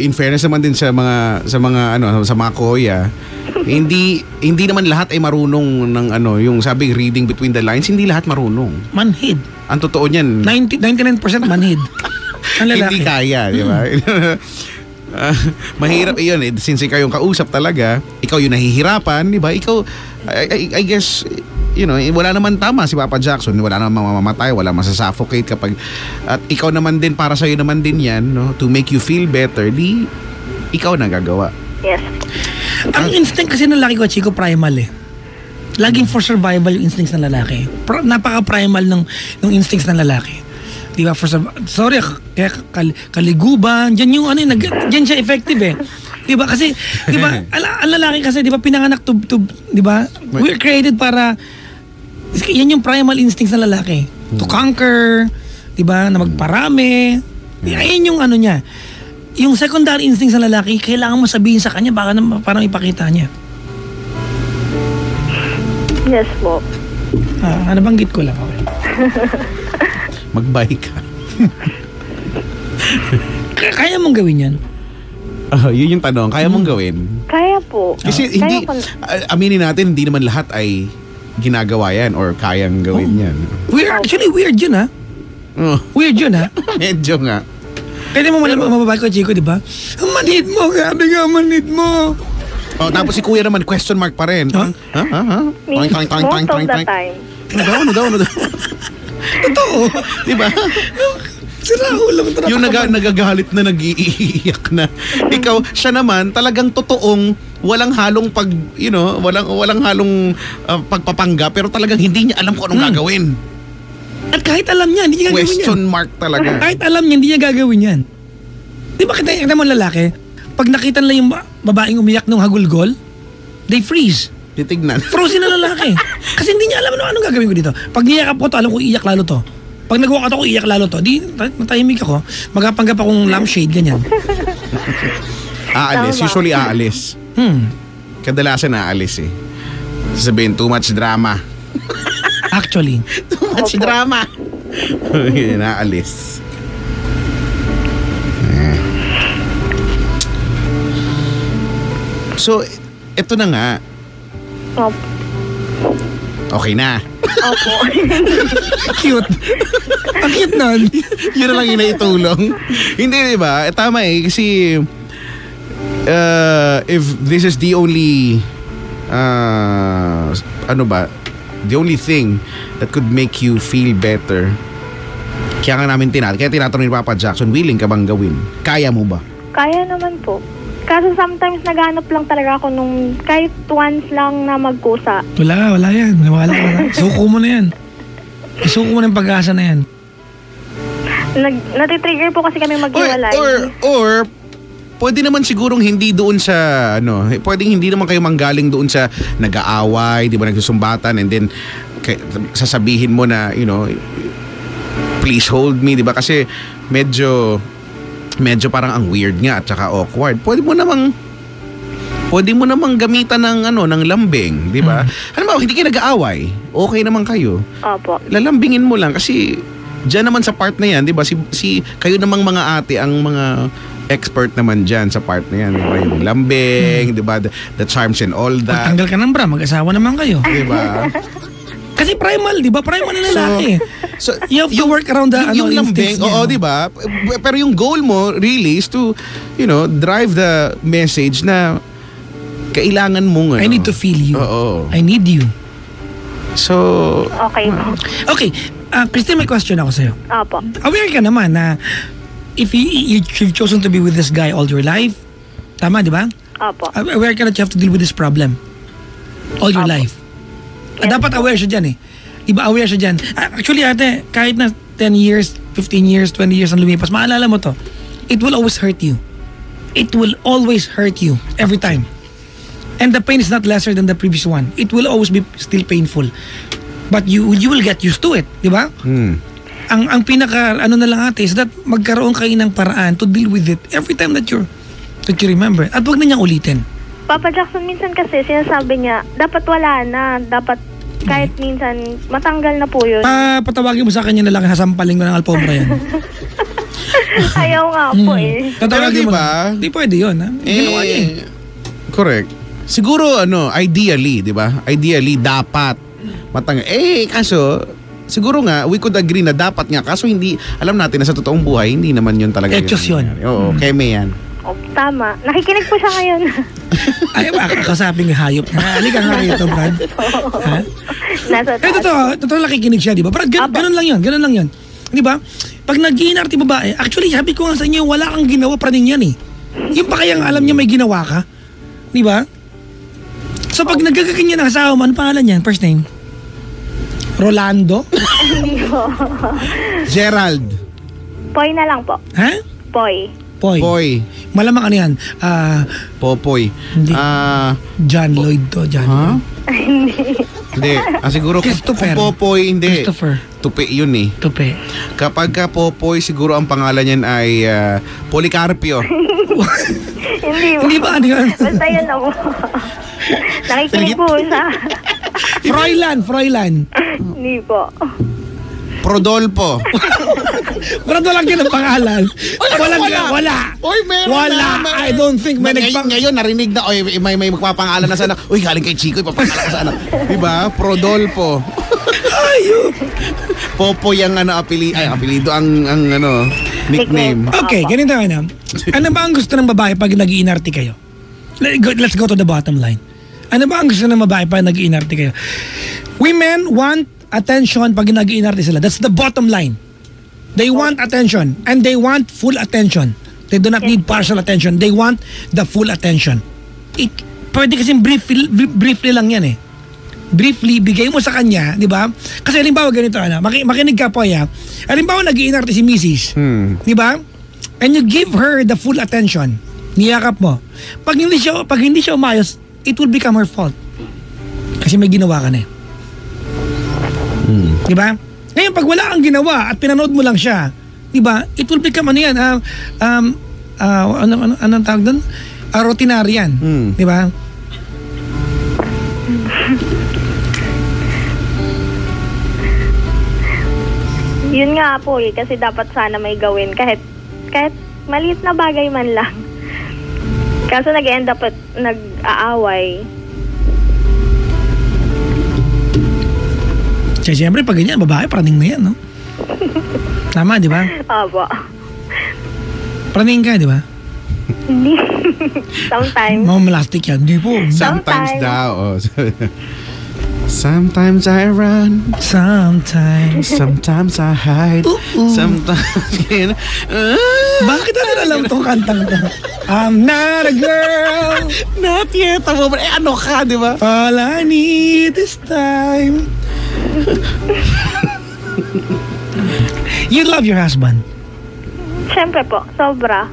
[SPEAKER 2] in fairness naman din sa mga kuya, hindi naman lahat ay marunong ng yung sabing reading between the lines, hindi lahat marunong.
[SPEAKER 1] Manhid.
[SPEAKER 2] Ang totoo niyan,
[SPEAKER 1] 99% manhid. Ang lalaki.
[SPEAKER 2] hindi kaya, di ba? Mahirap iyon eh. Since ikaw yung kausap talaga, ikaw yung nahihirapan, di ba? Ikaw, I guess, wala naman tama si Papa Jackson. Wala naman mamamatay, wala masasuffocate kapag, at ikaw naman din, para sa'yo naman din yan, no? To make you feel better, di ikaw na gagawa.
[SPEAKER 3] Yes.
[SPEAKER 1] Ang instinct kasi ng lalaki ko, Chico, primal eh. Laging for survival yung instincts ng lalaki. Napaka-primal ng instincts ng lalaki. Di ba? Sorry, kaya kaliguban, dyan yung dyan siya effective eh. Di ba? Kasi, di ba, ang lalaki kasi, di ba, pinanganak to di ba? We're created para, yan yung primal instincts ng lalaki. To conquer, di ba, na magparami. Yan yung niya. Yung secondary instincts ng lalaki, kailangan mo sabihin sa kanya, baka parang ipakita niya.
[SPEAKER 3] Yes po.
[SPEAKER 1] Nabanggit ko lang. Okay.
[SPEAKER 2] Mag-bike ka.
[SPEAKER 1] Kaya mong gawin yan?
[SPEAKER 2] Yun yung tanong. Kaya mong gawin?
[SPEAKER 3] Kaya po.
[SPEAKER 2] Kasi aminin natin, hindi naman lahat ay ginagawa yan or kayang gawin yan.
[SPEAKER 1] Actually, weird yun ha? Weird yun ha?
[SPEAKER 2] Medyo nga.
[SPEAKER 1] Kaya mo mababay ko, Chico, di ba? Manhid mo, grabe nga, manhid mo.
[SPEAKER 2] Tapos si kuya naman, question mark pa rin.
[SPEAKER 3] Most of the time.
[SPEAKER 2] Ano daw?
[SPEAKER 1] Totoo.
[SPEAKER 2] Di ba?
[SPEAKER 1] Siraulo lang talaga.
[SPEAKER 2] Yung nagagalit na, nag-iiyak na. Ikaw, siya naman, talagang totoong walang halong walang halong pagpapanggap, pero talagang hindi niya alam kung anong gagawin.
[SPEAKER 1] At kahit alam niya, hindi niya gagawin yan.
[SPEAKER 2] Question mark talaga.
[SPEAKER 1] Kahit alam niya, hindi niya gagawin yan. Di ba kita mo lalaki, pag nakita nila yung babaeng umiyak ng hagulgol, they freeze.
[SPEAKER 2] Titignan.
[SPEAKER 1] Frozen na lalaki. Kasi hindi niya alam anong gagawin ko dito. Pag niyakap ko to, alam ko iiyak lalo to. Pag nag-walk out ako, iiyak lalo to. Di, matahimik ako. Magapanggap akong lampshade, ganyan.
[SPEAKER 2] Aalis. Usually aalis. Kadalasan aalis eh. Sabihin, too much drama.
[SPEAKER 1] Actually.
[SPEAKER 2] Too much drama. Naalis. So, eto na nga.
[SPEAKER 3] Opo.
[SPEAKER 2] Okay na.
[SPEAKER 3] Opo.
[SPEAKER 1] Cute. Ang cute nun.
[SPEAKER 2] Yun na lang yung naitulong. Hindi, di ba? Tama eh. Kasi, if this is the only, the only thing that could make you feel better, kaya tinatanong ni Papa Jackson, willing ka bang gawin? Kaya mo ba?
[SPEAKER 3] Kaya naman po. Kaso sometimes naghanap lang talaga ako nung kahit once lang na magkusa.
[SPEAKER 1] Wala yan. Wala. Suko mo na yan. Isuko mo na yung pag-asa na yan.
[SPEAKER 3] Natitrigger po kasi kami maghiwalay.
[SPEAKER 2] Or pwede naman sigurong hindi doon sa pwedeng hindi naman kayo manggaling doon sa nag-aaway, di ba, nagsusumbatan, and then sasabihin mo na, please hold me, di ba? Kasi medyo parang ang weird nga at saka awkward. Pwede mo namang gamitan ng lambing, di ba? Halimbawa, hindi kayo nag-aaway, okay naman kayo.
[SPEAKER 3] Opo.
[SPEAKER 2] Lalambingin mo lang kasi diyan naman sa part na yan, di ba? Si kayo namang mga ate ang mga expert naman diyan sa part na yan, di ba? Yung lambing, di ba? The charms and all that.
[SPEAKER 1] Pagtanggal ka ng bra, mag-asawa naman kayo.
[SPEAKER 2] Di ba?
[SPEAKER 1] Kasi primal, di ba? Primal na lalaki.
[SPEAKER 2] So,
[SPEAKER 1] you have to work around the
[SPEAKER 2] yung
[SPEAKER 1] instincts
[SPEAKER 2] lambing,
[SPEAKER 1] niya,
[SPEAKER 2] oo,
[SPEAKER 1] no?
[SPEAKER 2] di ba? Pero yung goal mo really is to, drive the message na kailangan mong,
[SPEAKER 1] I need to feel you.
[SPEAKER 2] Oo.
[SPEAKER 1] I need you.
[SPEAKER 2] So,
[SPEAKER 3] Okay po.
[SPEAKER 1] Okay, Christine, may question ako sa'yo.
[SPEAKER 3] Opo.
[SPEAKER 1] Aware ka naman na if you've chosen to be with this guy all your life, tama, di ba?
[SPEAKER 3] Opo.
[SPEAKER 1] Aware ka that you have to deal with this problem all your life.
[SPEAKER 3] Yes,
[SPEAKER 1] Dapat
[SPEAKER 3] po.
[SPEAKER 1] aware siya dyan eh. Di ba aware siya dyan? Actually ate, kahit na 10 years, 15 years, 20 years ang lumipas, maalala mo to, it will always hurt you. It will always hurt you every time. And the pain is not lesser than the previous one. It will always be still painful. But you will get used to it, di ba? Ang pinaka na lang ate is that magkaroon kayo ng paraan to deal with it every time that you remember. At wag na niyang ulitin.
[SPEAKER 3] Papa Jackson, minsan kasi sinasabi niya, dapat wala na, dapat kahit minsan matanggal na po yun.
[SPEAKER 1] Patawagin mo sa kanya na lang, hasampaling mo ng alpombra yan.
[SPEAKER 3] Ayaw nga po eh.
[SPEAKER 1] Tatawagin
[SPEAKER 2] Pero
[SPEAKER 1] mo
[SPEAKER 2] diba,
[SPEAKER 1] na. Di pwede yun, ha? Ginawa niya eh.
[SPEAKER 2] Correct. Siguro, ideally, di ba? Ideally, dapat matanggal. Kaso, siguro nga, we could agree na dapat nga. Kaso hindi, alam natin na sa totoong buhay, hindi naman yun talaga.
[SPEAKER 1] Etos yun.
[SPEAKER 2] Oo, keme yan.
[SPEAKER 3] Oh, tama. Nakikinig po siya ngayon.
[SPEAKER 1] Ay, kasaping hayop na. Halika nga rito, Brad. Ha?
[SPEAKER 3] Nasa taas.
[SPEAKER 1] Totoo nakikinig siya, di ba? Brad, ganun lang yun. Di ba? Pag nag-iinarte babae, actually, sabi ko nga sa inyo, wala kang ginawa, praning yan eh. Yung pa kayang alam niya may ginawa ka. Di ba? So pag nagkakaganyan ng asawa mo, ano pangalan niyan? First name? Rolando?
[SPEAKER 3] Hindi po.
[SPEAKER 2] Gerald.
[SPEAKER 3] Poy na lang po.
[SPEAKER 1] Ha?
[SPEAKER 3] Poy.
[SPEAKER 1] Poy.
[SPEAKER 2] Poy.
[SPEAKER 1] Malamang ano yan?
[SPEAKER 2] Popoy.
[SPEAKER 1] Hindi. John Lloyd to. John
[SPEAKER 2] Ha?
[SPEAKER 1] Lloyd.
[SPEAKER 2] Hindi. Siguro
[SPEAKER 1] Christopher.
[SPEAKER 2] kung Popoy, hindi.
[SPEAKER 1] Christopher.
[SPEAKER 2] Tupi yun eh.
[SPEAKER 1] Tupi.
[SPEAKER 2] Kapag ka Popoy, siguro ang pangalan niyan ay Policarpio.
[SPEAKER 3] Hindi po.
[SPEAKER 1] Hindi ba ano yun?
[SPEAKER 3] Basta yun na po. Nakikinig po siya.
[SPEAKER 1] Froilan.
[SPEAKER 3] Hindi po.
[SPEAKER 2] Prodolfo.
[SPEAKER 1] Pero lang yun ang pangalan. Wala.
[SPEAKER 2] Oy, meron
[SPEAKER 1] Wala.
[SPEAKER 2] na.
[SPEAKER 1] I don't think may
[SPEAKER 2] Ngayon, narinig na, may magpapangalan na sana. Uy, galing kay Chico, ipapangalan ka sana. Diba? Prodolfo. Popo yung apelido ang nickname.
[SPEAKER 1] Okay, ganito na. Ano ba ang gusto ng babae pag nag-iinarte kayo? Let's go to the bottom line. Ano ba ang gusto ng babae pag nag-iinarte kayo? Women want attention pag nag-iinarte sila. That's the bottom line. They want attention and they want full attention. They do not need partial attention. They want the full attention. Pwede kasing briefly lang yan eh. Briefly, bigay mo sa kanya, di ba? Kasi halimbawa ganito, makinig ka po ya. Halimbawa nag-iinarte si Mrs. Di ba? And you give her the full attention. Niyakap mo. Pag hindi siya umayos, it will become her fault. Kasi may ginawa ka na eh. Di ba? Ngayon, pag wala kang ginawa at pinanood mo lang siya, di ba? It will become ano yan? Anong tawag doon? Routinarian. Di ba?
[SPEAKER 3] Yun nga po eh. Kasi dapat sana may gawin. Kahit maliit na bagay man lang. Kaso nag-end up at nag-aaway.
[SPEAKER 1] Siyempre, pag ganyan, babae, praning na yan, no? Tama, di ba?
[SPEAKER 3] Opo.
[SPEAKER 1] Praning ka, di ba?
[SPEAKER 3] Hindi. Sometimes.
[SPEAKER 1] Mamalastik yan. Hindi po.
[SPEAKER 2] Sometimes
[SPEAKER 3] Sometimes.
[SPEAKER 2] daw. Sometimes I run. Sometimes I hide. Sometimes
[SPEAKER 1] Bakit natin alam tong kantang to? I'm not a girl.
[SPEAKER 2] Not yet. Ano ka, di ba?
[SPEAKER 1] All I need is time. You love your husband.
[SPEAKER 3] Siyempre po. Sobra.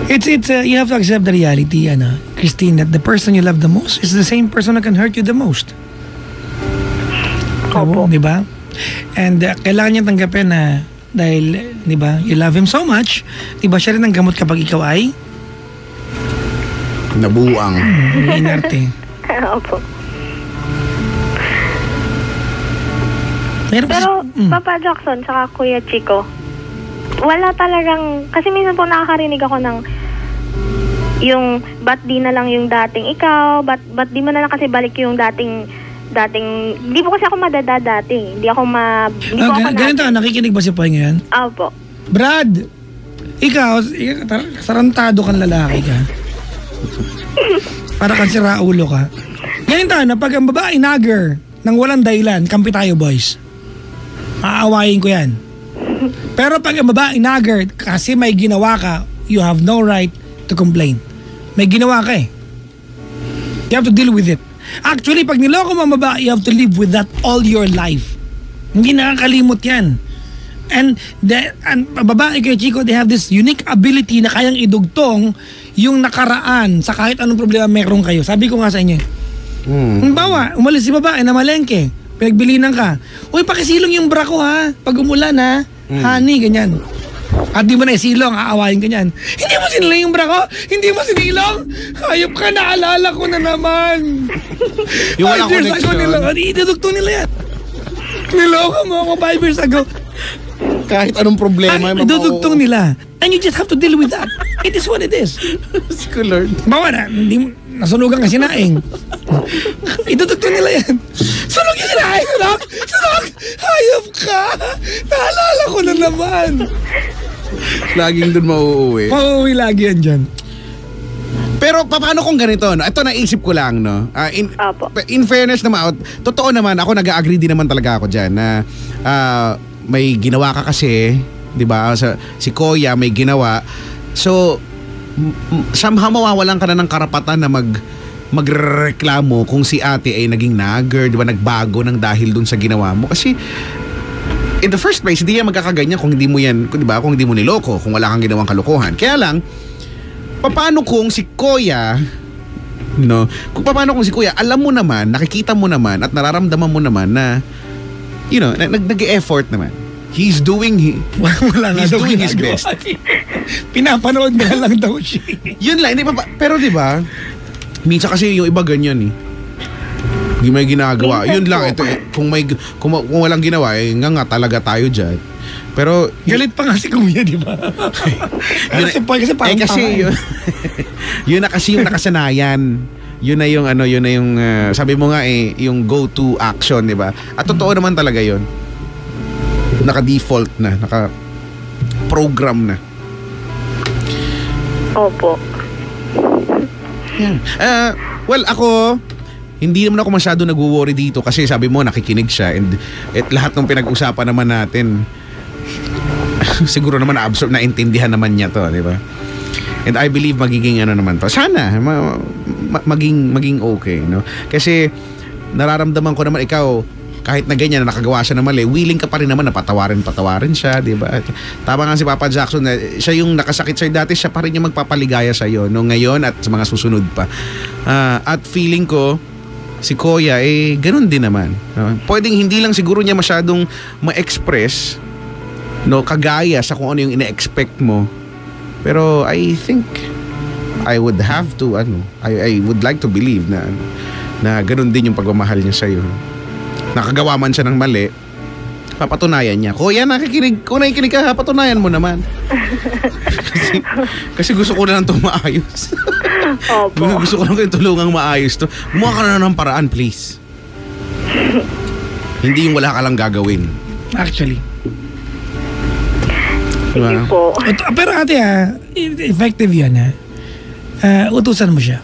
[SPEAKER 1] It's you have to accept the reality, Christine, that the person you love the most is the same person who can hurt you the most.
[SPEAKER 3] Opo.
[SPEAKER 1] Di ba? And kailangan niya tanggapin na dahil, di ba, you love him so much, di ba, siya rin ang gamot kapag ikaw ay
[SPEAKER 2] Nabuang.
[SPEAKER 1] inarte.
[SPEAKER 3] Opo.
[SPEAKER 1] Meron
[SPEAKER 3] Pero,
[SPEAKER 1] kasi-
[SPEAKER 3] Papa Jackson, saka Kuya Chico, wala talagang, kasi minsan po nakakarinig ako ng yung ba't di na lang yung dating ikaw, ba't di mo na lang kasi balik yung dating, hindi po kasi ako madada dati. Hindi ako
[SPEAKER 1] Ganito, nakikinig ba si Poy ngayon?
[SPEAKER 3] Opo.
[SPEAKER 1] Brad, ikaw sarantado kang lalaki ka. Para kang siraulo ka. Ganito na, pag ang babae nagger nang walang dahilan, kampi tayo boys. Aawayin ko yan. Pero pag ang babae nagger kasi may ginawa ka, you have no right to complain. May ginawa ka eh. You have to deal with it. Actually, pag niloko mo ang babae, you have to live with that all your life. Hindi nakakalimot yan. And babae kay Chico, they have this unique ability na kayang idugtong yung nakaraan sa kahit anong problema meron kayo. Sabi ko nga sa inyo. Bawa, umalis si babae na malengke. Pinagbilinan ka. Uy, pakisilong yung bra ko ha. Pag umulan ha. Honey, ganyan. At di mo na isilong, aawayin ka niyan. Hindi mo sinilong yung bra ko? Hindi mo sinilong? Hayop ka, naalala ko na naman.
[SPEAKER 2] Yung wala connection.
[SPEAKER 1] Idudugtong nila yan. Niloko mo ako 5 years ago.
[SPEAKER 2] Kahit anong problema.
[SPEAKER 1] Idudugtong nila. And you just have to deal with that. It is what it is.
[SPEAKER 2] Lord.
[SPEAKER 1] Bawa na, nasunugan ka sinaing. Idudugtong nila yan. Sunog yung sinaing! Sunog! Hayop ka! Naalala ko na naman.
[SPEAKER 2] Laging dun mauuwi.
[SPEAKER 1] Mauuwi lagi yan dyan.
[SPEAKER 2] Pero paano kung ganito? No? Ito naisip ko lang, no? In fairness naman, totoo naman, ako nag-agree din naman talaga ako dyan na may ginawa ka kasi, di ba? Si Koya may ginawa. So, somehow mawawalan ka na ng karapatan na magreklamo kung si ate ay naging nagger, di ba? Nagbago ng dahil dun sa ginawa mo. Kasi, in the first place, hindi yan magkakaganyan kung hindi mo yan, di ba? Kung hindi mo niloko, kung wala kang ginawang kalokohan. Kaya lang, paano kung si Koya, no? Paano kung si Kuya, alam mo naman, nakikita mo naman, at nararamdaman mo naman na, you know, nag-e-effort naman. He's doing his best.
[SPEAKER 1] Pinapanood nga lang daw siya.
[SPEAKER 2] Yun lang, pero di ba? Minsan kasi yung iba ganyan eh. Hindi may ginagawa. Yun lang, ito eh. Kung walang ginawa, eh, nga talaga tayo dyan. Pero
[SPEAKER 1] galit pa nga si Kuya, di ba? Kasi parang
[SPEAKER 2] yun na kasi yung nakasanayan. Yun na yung sabi mo nga eh, yung go-to action, di ba? At totoo naman talaga yun. Naka-default na, naka-program na.
[SPEAKER 3] Opo.
[SPEAKER 2] Yeah. Well, ako, hindi naman ako masyado nag-worry dito kasi sabi mo nakikinig siya and lahat ng pinag-usapan naman natin siguro naman na-absorb, na-intindihan naman niya to, di ba? And I believe magiging naman to. Sana maging okay, no? Kasi nararamdaman ko naman ikaw kahit na ganyan na nakagawa siya na mali, willing ka pa rin naman na patawarin siya, di ba? Tama nga si Papa Jackson na siya yung nakasakit sa'yo dati, siya pa rin yung magpapaligaya sa'yo, no? Ngayon at sa mga susunod pa. At feeling ko si Koya ganun din naman, no? Pwedeng hindi lang siguro niya masyadong ma-express, no, kagaya sa kung ano yung ina-expect mo. Pero I think I would have to I would like to believe na ganun din yung pagmamahal niya sa'yo. Nakagawa man siya ng mali, papatunayan niya. Kuya, kung nakikinig ka, patunayan mo naman. kasi gusto ko na lang itong maayos.
[SPEAKER 3] Opo.
[SPEAKER 2] Gusto ko lang kayong tulungang maayos to. Gumawa ka na ng paraan, please. Hindi yung wala ka lang gagawin.
[SPEAKER 1] Actually.
[SPEAKER 3] Sige po.
[SPEAKER 1] Pero ate effective yan utusan mo siya.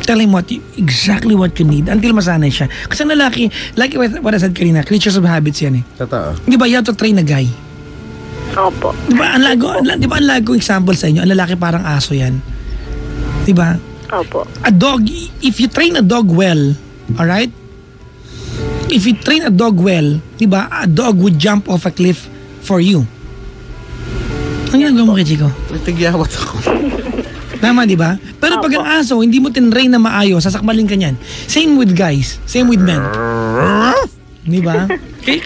[SPEAKER 1] Tell him exactly what you need until masanay siya. Kasi ang lalaki, like what I said kanina, creatures of habits yan eh.
[SPEAKER 2] Totoo.
[SPEAKER 1] Di ba, you have to train a guy.
[SPEAKER 3] Opo.
[SPEAKER 1] Di ba, ang lago example sa inyo, ang lalaki parang aso yan. Di ba?
[SPEAKER 3] Opo.
[SPEAKER 1] A dog, if you train a dog well, alright? If you train a dog well, di ba, a dog would jump off a cliff for you. Ang ginagawa mo kay Chico?
[SPEAKER 2] Nagtagyawat ako.
[SPEAKER 1] Tama, di ba? Pero pag ang aso, hindi mo tinrain na maayos, sasakmalin ka niyan. Same with guys. Same with men. Di ba? Okay.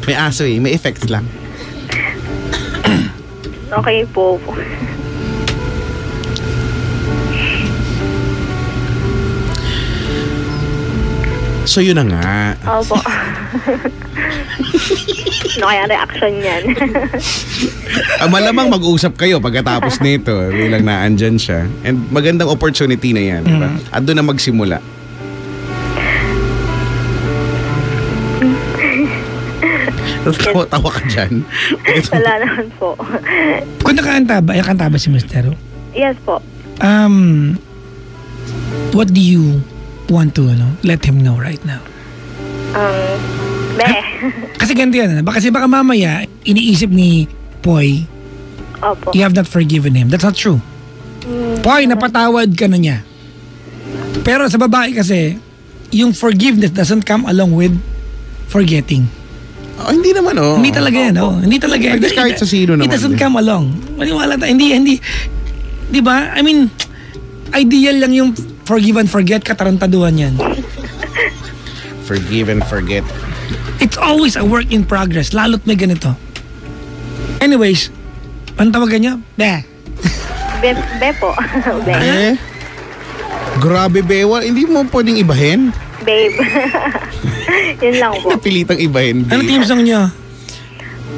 [SPEAKER 2] May aso may effects lang.
[SPEAKER 3] Okay po.
[SPEAKER 2] So yun na nga.
[SPEAKER 3] Opo. Ano kaya reaction niyan?
[SPEAKER 2] Malamang mag-usap kayo pagkatapos nito bilang naandyan siya. And magandang opportunity na yan. Diba? At doon na magsimula. Tawa ka dyan.
[SPEAKER 3] Wala naman po.
[SPEAKER 1] Kung nakanta ba si Mr.
[SPEAKER 3] Yes po.
[SPEAKER 1] What do you want to let him know right now?
[SPEAKER 3] Be.
[SPEAKER 1] Kasi ganito yan. Kasi baka mamaya, iniisip ni Poy,
[SPEAKER 3] Opo.
[SPEAKER 1] you have not forgiven him. That's not true. Poy, napatawad ka na niya. Pero sa babae kasi, yung forgiveness doesn't come along with forgetting.
[SPEAKER 2] Oh, hindi naman
[SPEAKER 1] Hindi talaga yan. Hindi talaga yan.
[SPEAKER 2] Kahit sa sino naman.
[SPEAKER 1] It doesn't come along. Maniwala tayo. Hindi. Di ba? I mean, ideal lang yung forgive and forget, katarantaduhan yan.
[SPEAKER 2] Forgive and forget.
[SPEAKER 1] It's always a work in progress, lalo't may ganito. Anyways, ano tawagan niya?
[SPEAKER 3] Be po. Be.
[SPEAKER 2] Grabe, Bewa. Hindi mo pwedeng ibahin?
[SPEAKER 3] Babe. Yun lang po.
[SPEAKER 2] Napilitang ibahin.
[SPEAKER 1] Ano team song niyo?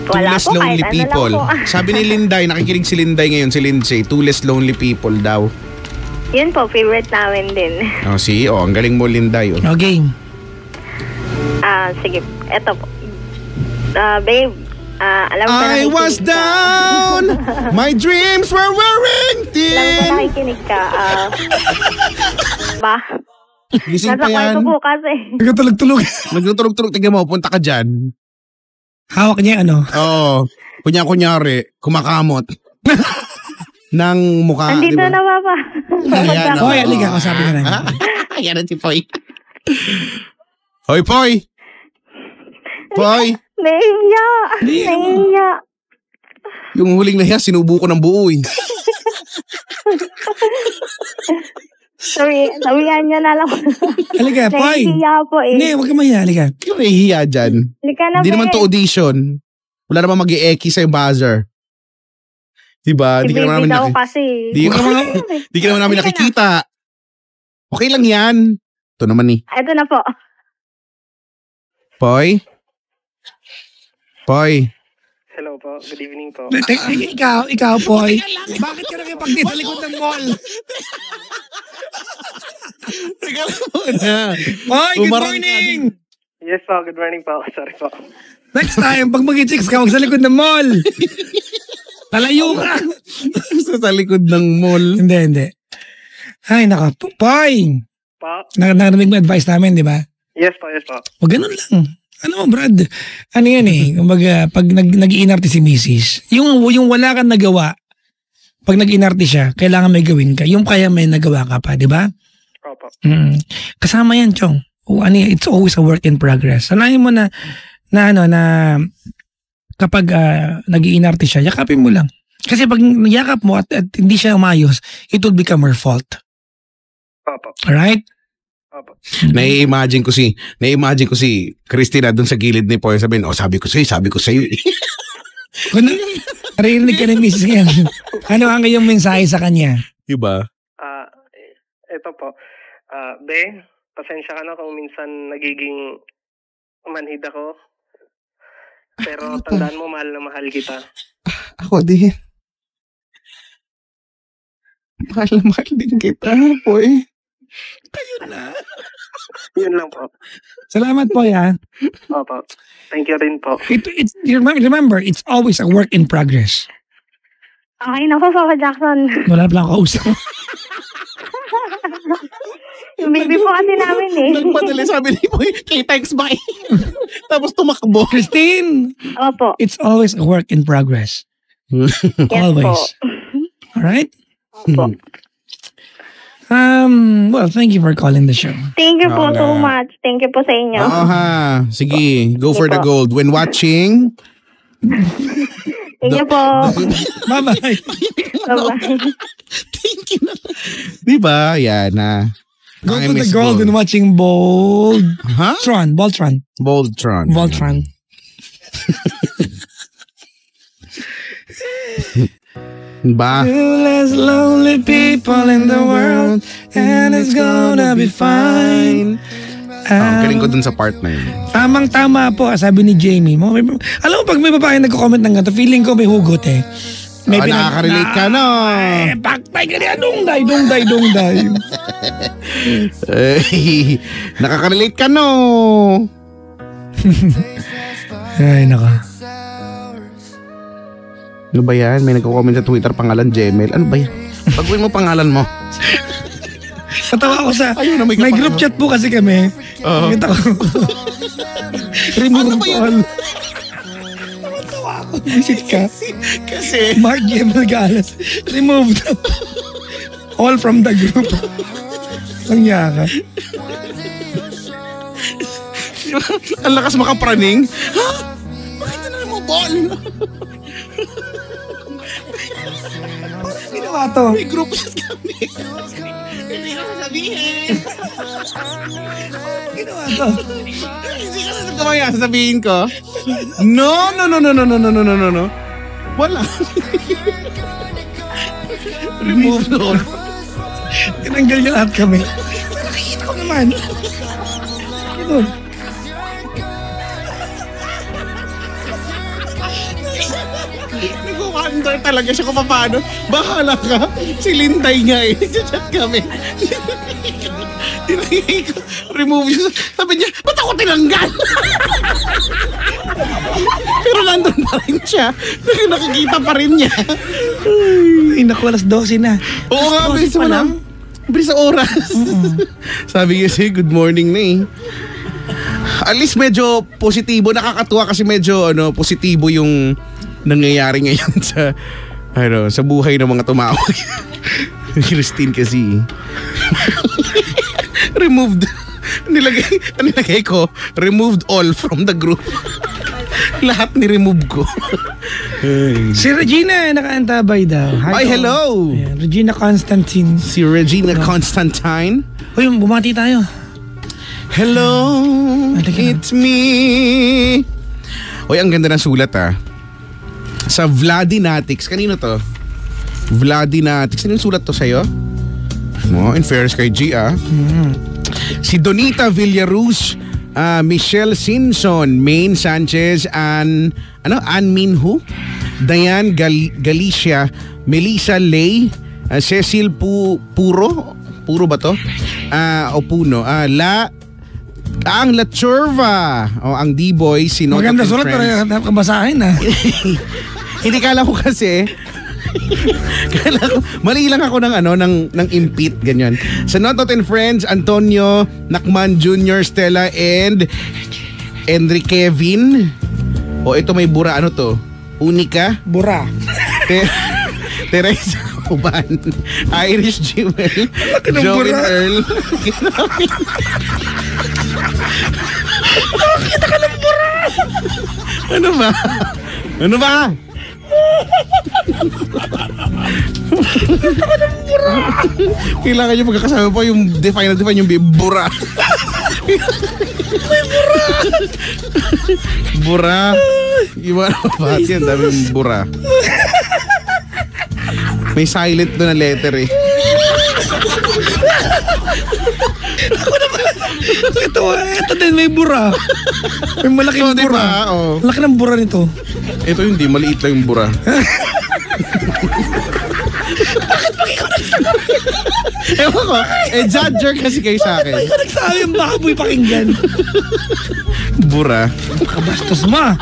[SPEAKER 2] Two
[SPEAKER 3] Wala
[SPEAKER 2] less
[SPEAKER 3] po,
[SPEAKER 2] lonely
[SPEAKER 3] kahit ano
[SPEAKER 2] people.
[SPEAKER 3] lang po.
[SPEAKER 2] Sabi ni Linday, nakikinig si Linday ngayon, si Lindsay, two less lonely people daw.
[SPEAKER 3] Yun po, favorite namin din.
[SPEAKER 2] Ang galing mo, Linday.
[SPEAKER 1] Okay.
[SPEAKER 3] Sige, eto po. Babe, alam ko
[SPEAKER 2] I
[SPEAKER 3] nakikinig
[SPEAKER 2] was
[SPEAKER 3] ka.
[SPEAKER 2] down, my dreams were wearing
[SPEAKER 3] Alam ko
[SPEAKER 2] thin.
[SPEAKER 3] nakikinig ka. Ba?
[SPEAKER 2] Gising
[SPEAKER 3] Nasa
[SPEAKER 2] pa yan.
[SPEAKER 3] kwarto po kasi.
[SPEAKER 1] Nagtulog-tulog.
[SPEAKER 2] Nagtutulog-tulog. Tingnan mo, punta ka dyan.
[SPEAKER 1] Hawak niya ano?
[SPEAKER 2] Oo. Kunyari, kumakamot. Ng mukha,
[SPEAKER 3] Andito
[SPEAKER 2] di ba?
[SPEAKER 3] na, Papa.
[SPEAKER 2] Ayan,
[SPEAKER 1] Poy, aliga ko, sabi ka namin.
[SPEAKER 2] Ayan si Poy. Hoy, Poy! Poy!
[SPEAKER 3] Nahiya.
[SPEAKER 1] Hindi,
[SPEAKER 3] Nahiya.
[SPEAKER 2] Yung huling nahiya, sinubo ko ng buo eh.
[SPEAKER 3] Sabihan niya na lang.
[SPEAKER 1] Aliga, Poy.
[SPEAKER 3] Nahiya po eh.
[SPEAKER 1] Hindi, huwag ka mahiya, aliga.
[SPEAKER 2] Yung nahihiya dyan.
[SPEAKER 3] Halika na,
[SPEAKER 2] Hindi naman
[SPEAKER 3] babe.
[SPEAKER 2] to audition. Wala naman mag-i-eki sa buzzer. Diba?
[SPEAKER 3] Si
[SPEAKER 2] Di ka naman
[SPEAKER 3] baby daw
[SPEAKER 2] namin
[SPEAKER 3] kasi.
[SPEAKER 2] Di ka naman namin nakikita. Okay lang yan. Ito naman eh.
[SPEAKER 3] Ito na po.
[SPEAKER 2] Poy? Poy?
[SPEAKER 4] Hello po. Good evening po.
[SPEAKER 1] Ikaw, Poy. Bakit ka nakipag-date sa likod ng mall?
[SPEAKER 2] Teka lang muna.
[SPEAKER 1] Poy, good
[SPEAKER 2] Umarang
[SPEAKER 1] morning!
[SPEAKER 4] Yes po. Good morning po. Sorry po.
[SPEAKER 1] Next time, pag mag-chicks ka, huwag sa likod ng mall. Lalayo ka.
[SPEAKER 2] Sa likod ng mall.
[SPEAKER 1] Hindi. Ay, naka. Poy!
[SPEAKER 4] Po?
[SPEAKER 1] Narinig mo advice namin, di ba?
[SPEAKER 4] Yes po. Yes po.
[SPEAKER 1] O ganun lang. Ano mo, Brad? Ano yan eh? Kumbaga, pag nag-iinarte si Mrs., yung wala kang nagawa, pag nag-iinarte siya, kailangan may gawin ka. Yung kaya may nagawa ka pa, di ba?
[SPEAKER 4] Opo.
[SPEAKER 1] Kasama yan, Chong. It's always a work in progress. Sanayin mo na kapag nag-iinarte siya, yakapin mo lang. Kasi pag yakap mo at hindi siya umayos, it will become her fault.
[SPEAKER 4] Opo.
[SPEAKER 1] Alright?
[SPEAKER 4] Opo.
[SPEAKER 2] Nai-imagine ko si Christina dun sa gilid ni Poy. Sabihin, sabi ko sa'yo.
[SPEAKER 1] Kung narinig ka ng misis ngayon, ano ang iyong mensahe sa kanya?
[SPEAKER 2] Diba?
[SPEAKER 4] Ito po. Be, pasensya ka na kung minsan nagiging manhid ako. Pero tandaan mo, mahal na mahal kita.
[SPEAKER 2] Ako din. Mahal din kita, Poy.
[SPEAKER 4] Yun lang po.
[SPEAKER 1] Salamat po, ya.
[SPEAKER 4] Opo. Thank you rin po.
[SPEAKER 1] Remember, it's always a work in progress.
[SPEAKER 3] Okay na po, Papa Jackson.
[SPEAKER 1] Wala pa lang kausap.
[SPEAKER 3] Yung baby po kasi namin eh.
[SPEAKER 2] Nagpadali, sabi ni Poy, K-Tex bye. Tapos tumakbo.
[SPEAKER 1] Christine,
[SPEAKER 3] Opo.
[SPEAKER 1] it's always a work in progress.
[SPEAKER 3] Yes
[SPEAKER 1] Always.
[SPEAKER 3] po.
[SPEAKER 1] Alright?
[SPEAKER 3] Opo.
[SPEAKER 1] Well, thank you for calling the show.
[SPEAKER 3] Thank you po
[SPEAKER 2] Wala.
[SPEAKER 3] so much. Thank you po sa inyo.
[SPEAKER 2] Oo ha. Sige, go for the
[SPEAKER 3] po.
[SPEAKER 2] gold. When watching,
[SPEAKER 3] Thank you po.
[SPEAKER 1] Bye-bye.
[SPEAKER 3] Bye-bye.
[SPEAKER 2] thank you na. Diba? Yan na.
[SPEAKER 1] Go
[SPEAKER 2] I
[SPEAKER 1] to the
[SPEAKER 2] miss
[SPEAKER 1] gold and watching
[SPEAKER 2] Huh?
[SPEAKER 1] Voltron.
[SPEAKER 2] Voltron. Ba?
[SPEAKER 1] Two less lonely people in the world, and it's gonna be fine.
[SPEAKER 2] Galing ko dun sa part na yun.
[SPEAKER 1] Tamang-tama po, sabi ni Jamie. Alam mo, pag may babae nagko-comment ng ganito, feeling ko may hugot eh.
[SPEAKER 2] Nakaka-relate ka, no?
[SPEAKER 1] Paktay ka niya, dungday.
[SPEAKER 2] Nakaka-relate ka, no?
[SPEAKER 1] Ay, naka.
[SPEAKER 2] Ano ba yan? May nagko-comment sa Twitter, pangalan Jemel. Ano ba yan? Baguhin mo pangalan mo.
[SPEAKER 1] Natawa ako sa,
[SPEAKER 2] Ayun,
[SPEAKER 1] may group chat po kasi kami. Nakita ko. Remove all. Natawa ako. Visit ka.
[SPEAKER 2] Kasi
[SPEAKER 1] Mark Jemel Galas. Remove all from the group. Langya ka.
[SPEAKER 2] ang lakas makapraning. Ha? Bakit na mo ball?
[SPEAKER 1] Ginawa to.
[SPEAKER 2] May group chat kami. Hindi ko sasabihin.
[SPEAKER 1] Ginawa to.
[SPEAKER 2] Hindi ka sasabihin. Sasabihin ko. No. Wala. Remove all.
[SPEAKER 1] Tinanggal niya lahat kami. Nakikita ko naman. Ganun.
[SPEAKER 2] Nag-wonder talaga siya kung paano. Bahala ka. Si Linday nga eh. Chat kami. Tinangay ko. Remove yun. Sabi niya, ba't ako tinanggal? Pero nandun pa rin siya. Nakikita pa rin niya.
[SPEAKER 1] Ay, naku, alas 12 na.
[SPEAKER 2] Oo nga,
[SPEAKER 1] Alas 12
[SPEAKER 2] bilis
[SPEAKER 1] pa
[SPEAKER 2] mo lang. Bilis sa oras. Sabi kasi, good morning na eh. At least medyo positibo. Nakakatuwa kasi medyo positibo yung nangyayari ngayon sa buhay ng mga tumawag. Christine kasi. Removed. Nilagay ko, removed all from the group. Lahat ni-remove ko.
[SPEAKER 1] Si Regina, nakaantabay daw.
[SPEAKER 2] Hi, hello.
[SPEAKER 1] Ayan, Regina Constantine.
[SPEAKER 2] Si Regina Constantine.
[SPEAKER 1] Uy, bumati tayo.
[SPEAKER 2] Hello, it's me. Uy, ang ganda ng sulat Sa Vladinatics. Kanino to? Vladinatics. Ano yung sulat to sa'yo? In fairness kay G Si Donita Villaruz, Michelle Simpson, Maine Sanchez, Ann Minhu, Diane Galicia, Melissa Lay, Cecil Puro ba to? O Puno. Ang La Churva, ang D-Boy, si Noto
[SPEAKER 1] Maganda sulat, pero kabasahin
[SPEAKER 2] Hindi kala ko kasi. Mali lang ako ng impit, ganyan. Sa Notot and Friends, Antonio Nakman Jr., Stella, and Enrique Kevin. Ito may bura, ano to? Unica?
[SPEAKER 1] Bura.
[SPEAKER 2] Teresa Uban, Irish Jewel, Joey Earl.
[SPEAKER 1] Kita ka ng bura.
[SPEAKER 2] Ano ba? Kailangan nyo magkakasama pa yung define yung bura.
[SPEAKER 1] May bura.
[SPEAKER 2] Bura. Iba na ba? Yan, dami yung bura. May silent doon na letter eh.
[SPEAKER 1] Ito din may bura. May malaking bura.
[SPEAKER 2] Diba?
[SPEAKER 1] Laki ng bura nito.
[SPEAKER 2] Ito hindi, maliit lang yung bura. Ewan ko, judger kasi kayo sa akin.
[SPEAKER 1] Bakit ka nagsabi yung baboy pakinggan?
[SPEAKER 2] Bura.
[SPEAKER 1] Kabastos mo.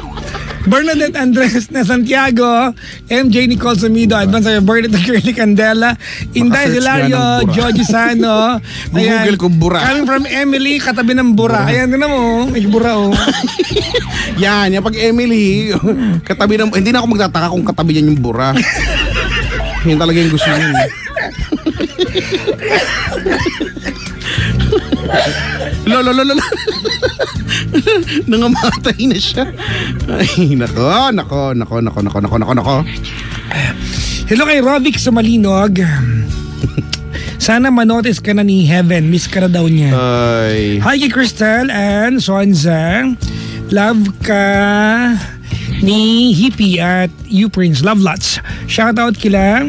[SPEAKER 1] Bernadette Andres na Santiago, MJ Nicole Sumido, advance sa Bernadette Curly Candela, Inday
[SPEAKER 2] Makasearch
[SPEAKER 1] Hilario,
[SPEAKER 2] nga ng bura.
[SPEAKER 1] Joji Sano.
[SPEAKER 2] Google ko bura.
[SPEAKER 1] Coming from Emily, katabi ng bura. Ayan, din mo, may bura
[SPEAKER 2] Yan, pag Emily, katabi ng, hindi na ako magtataka kung katabi niyan yung bura. Yan talaga yung gusto niya. Lolo. Nangamatay na siya. Ay, nako.
[SPEAKER 1] Hello kay Rovic Sumalinog. Sana manotice ka na ni Heaven. Miss ka na daw niya.
[SPEAKER 2] Ay.
[SPEAKER 1] Hi kay Crystal and Swanza. Love ka ni Hippie at U-Prince. Love lots. Shoutout kila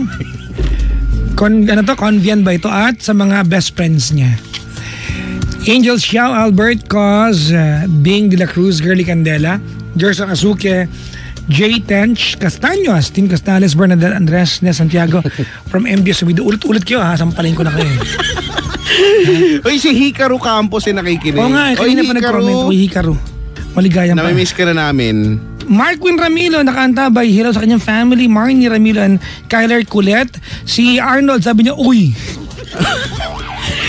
[SPEAKER 1] Convian ba ito at sa mga best friends niya. Angel Xiao, Albert Cos, Bing De La Cruz, Girly Candela, Gerson Asuke, J. Tench, Castaños, Tim Castales, Bernadette Andres, Nes Santiago, from MB Subido. Ulit-ulit kayo ha, sampalin ko na kayo.
[SPEAKER 2] Uy, si Hikaru Campos ay nakikinig.
[SPEAKER 1] Oo nga, kanina pa nag-comment. Uy, Hikaru. Maligayang pa.
[SPEAKER 2] Namimiss ka na namin.
[SPEAKER 1] Marquin Ramilo, nakaantabay. Hello sa kanyang family. Marnie Ramilo and Kyler Culet. Si Arnold, sabi niya, uy.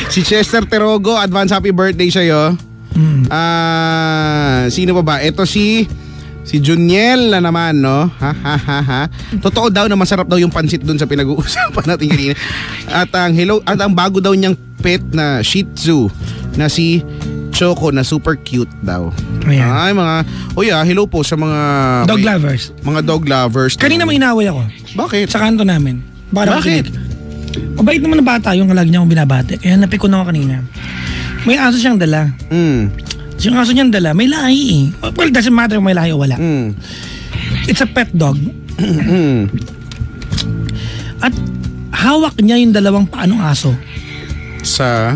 [SPEAKER 2] Si Chester Terogo, advance happy birthday sa'yo. Sino pa ba? Ito si Juniel na naman, no? Ha. Totoo daw na masarap daw yung pansit dun sa pinag-uusapan natin kanina. At ang bago daw niyang pet na Shih Tzu na si Choco na super cute daw.
[SPEAKER 1] Ayan.
[SPEAKER 2] Ay, hello po sa mga
[SPEAKER 1] Dog lovers.
[SPEAKER 2] Mga dog lovers.
[SPEAKER 1] Kanina may inaway ako.
[SPEAKER 2] Bakit?
[SPEAKER 1] Sa kanto namin.
[SPEAKER 2] Bakit?
[SPEAKER 1] Mabait naman na bata yung lagi niya akong binabate. Kaya napikon ako kanina. May aso siyang dala. Yung aso niyang dala, may lahi eh. Well, doesn't matter kung may lahi o wala. It's a pet dog. At hawak niya yung dalawang paanong aso.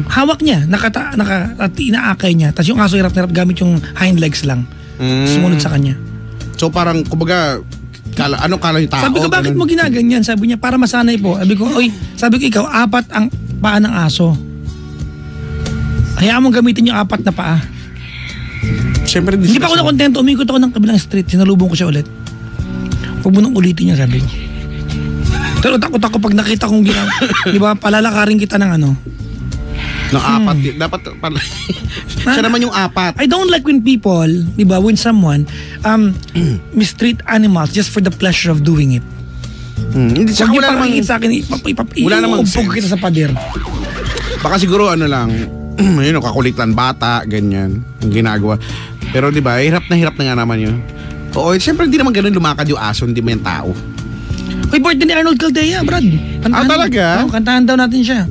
[SPEAKER 1] Hawak niya, at inaakay niya. Tapos yung aso hirap-hirap gamit yung hind legs lang. Sumunod sa kanya.
[SPEAKER 2] So parang, kumbaga, ano kala yung tao?
[SPEAKER 1] Sabi ko, bakit mo ginaganyan? Sabi niya, para masanay po. Sabi ko, ikaw, 4 ang paa ng aso. Hayaan mong gamitin yung 4 na paa.
[SPEAKER 2] Siyempre,
[SPEAKER 1] hindi pa ako nakontento. Umikot ako ng kabilang street. Sinalubong ko siya ulit. Huwag mo nang ulitin niya, sabi ko. Pero takot ako pag nakita kong ginawa. Di ba, palalakarin kita ng ano.
[SPEAKER 2] Ng 4. Dapat pala. Siya naman yung 4.
[SPEAKER 1] I don't like when people, di ba, when someone mistreat animals just for the pleasure of doing it.
[SPEAKER 2] Hindi
[SPEAKER 1] Huwag niyo pakingin sa akin, iuumpog kita sa pader.
[SPEAKER 2] Baka siguro ano lang, yun, kakulitan bata, ganyan, yung ginagawa. Pero di ba, hirap na nga naman yun. Oo, siyempre hindi naman ganun lumakad yung aso, hindi mo yung tao.
[SPEAKER 1] Uy, birthday ni Arnold Caldea, Brad.
[SPEAKER 2] Talaga?
[SPEAKER 1] Oo, kantahan daw natin siya.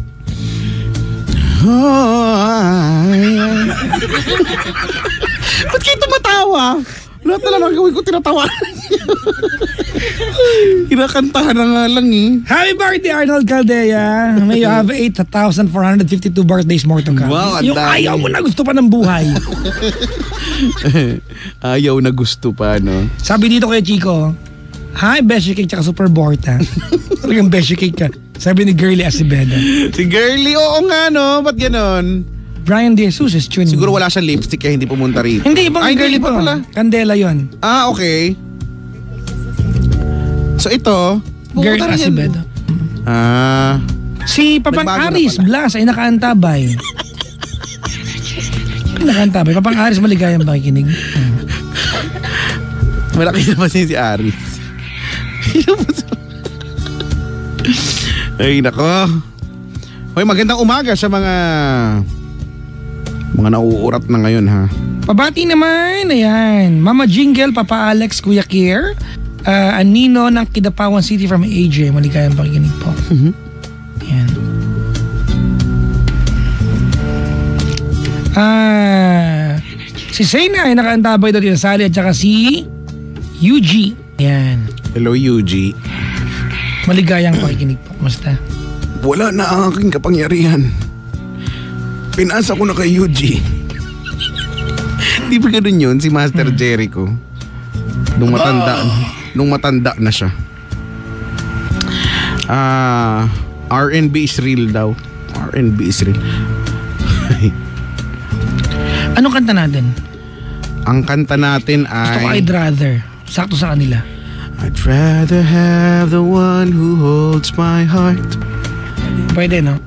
[SPEAKER 2] Ba't kayo tumatawa? Lahat na lang ang gawin ko, tinatawa. Kinakantahan na nga lang eh.
[SPEAKER 1] Happy birthday, Arnold Caldea. May you have 8,452 birthdays more to come.
[SPEAKER 2] Wow,
[SPEAKER 1] yung ayaw mo na gusto pa ng buhay.
[SPEAKER 2] Ayaw na gusto pa, no?
[SPEAKER 1] Sabi dito kay Chico, hi, Beshi Cake tsaka Super Borta. Talagang Beshi Cake ka. Sabi ni Girly Acebeda.
[SPEAKER 2] Si Girly, oo nga, no? Ba't ganon?
[SPEAKER 1] Brian De Jesus is tuning.
[SPEAKER 2] Siguro wala siyang lipstick kaya hindi pumunta rito.
[SPEAKER 1] Hindi, ibang Girly pa pala. Candela yon.
[SPEAKER 2] Okay. So ito,
[SPEAKER 1] Girly Acebeda. Si Papang Aris Blas ay nakaantabay. Nakaantabay. Papang Aris, maligayang pakikinig.
[SPEAKER 2] Malaki naman si Aris. Ay, nako. Hoy, magandang umaga sa mga nauurat na ngayon, ha.
[SPEAKER 1] Pabati naman, ayan. Mama Jingle, Papa Alex, Kuya Kier, Anino ng Kidapawan City from AJ. Maligayang pakikinig po. Ayan. Si Sena ay nakaantabay daw dito sa sali at saka si UG. Ayan.
[SPEAKER 2] Hello, UG.
[SPEAKER 1] Maligayang pakikinig po. Kumusta?
[SPEAKER 2] Wala na ang aking kapangyarihan. Pinasa ko na kay UG. Di ba ganun yun si Master Jericho? Nung matanda na siya. R&B is real daw. R&B is real.
[SPEAKER 1] Anong kanta natin?
[SPEAKER 2] Ang kanta natin ay...
[SPEAKER 1] Gusto ko I'd Rather. Sakto sa kanila.
[SPEAKER 2] I'd rather have the one who holds my heart.
[SPEAKER 1] Pwede, no?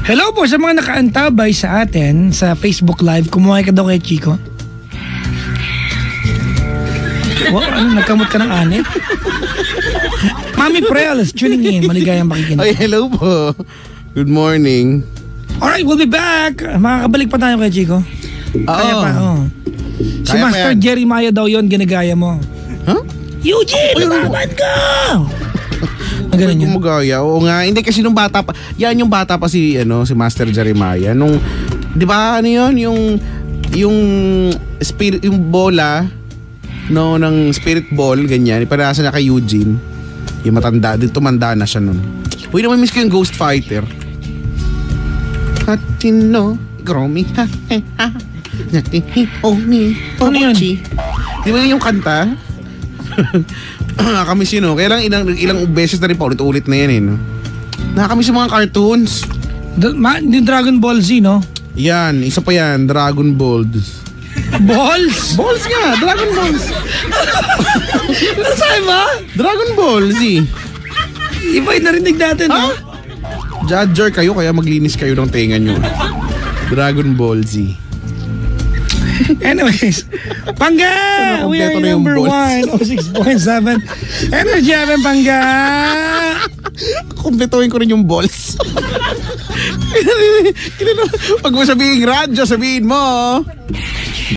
[SPEAKER 1] Hello po sa mga nakaantabay sa atin sa Facebook Live. Kumuha ka daw kay Chico. Nagkamot ka ng anit? Mami Prel is tuning in. Maligayang pakikinig.
[SPEAKER 2] Ay, hello po. Good morning.
[SPEAKER 1] Alright, we'll be back. Makakabalik pa tayo kay Chico. Kaya pa, Si
[SPEAKER 2] Kaya
[SPEAKER 1] Master Jeremiah daw yon ginagaya mo.
[SPEAKER 2] Huh?
[SPEAKER 1] Eugene, laban ka! Ganun yun.
[SPEAKER 2] Kumagaya. Oo nga. Hindi kasi nung bata pa. Yan yung bata pa si Master Jeremiah. Nung, di ba ano yun? Yung spirit, yung bola, no, ng spirit ball, ganyan. Ipanasa niya kay Eugene. Yung matanda, tumanda na siya nun. Uy, naman miss ko yung Ghost Fighter. Hatino, gromi, ha, he, ha. Omi,
[SPEAKER 1] Ano yun?
[SPEAKER 2] ochi. Di ba yung kanta? Nakakamiss yun, no? Kaya lang ilang beses na rin pa ulit-ulit na yan, eh, no? Nakakamiss yung mga cartoons.
[SPEAKER 1] Yung Dragon Ball Z, no?
[SPEAKER 2] Yan, isa pa yan, Dragon Balls.
[SPEAKER 1] Balls?
[SPEAKER 2] Balls nga, Dragon Balls.
[SPEAKER 1] Nasaan ba?
[SPEAKER 2] Dragon Ball Z.
[SPEAKER 1] Iba yung narinig natin,
[SPEAKER 2] Ha?
[SPEAKER 1] no?
[SPEAKER 2] Judger kayo, kaya maglinis kayo ng tenga nyo. Dragon Ball Z.
[SPEAKER 1] Anyways, Pangga! We are
[SPEAKER 2] Kompleto na yung
[SPEAKER 1] number
[SPEAKER 2] balls.
[SPEAKER 1] 1, 06.7. Energy FM, Pangga!
[SPEAKER 2] Kumpletuhin ko rin yung balls. Pag mo sabihin radyo, sabihin mo.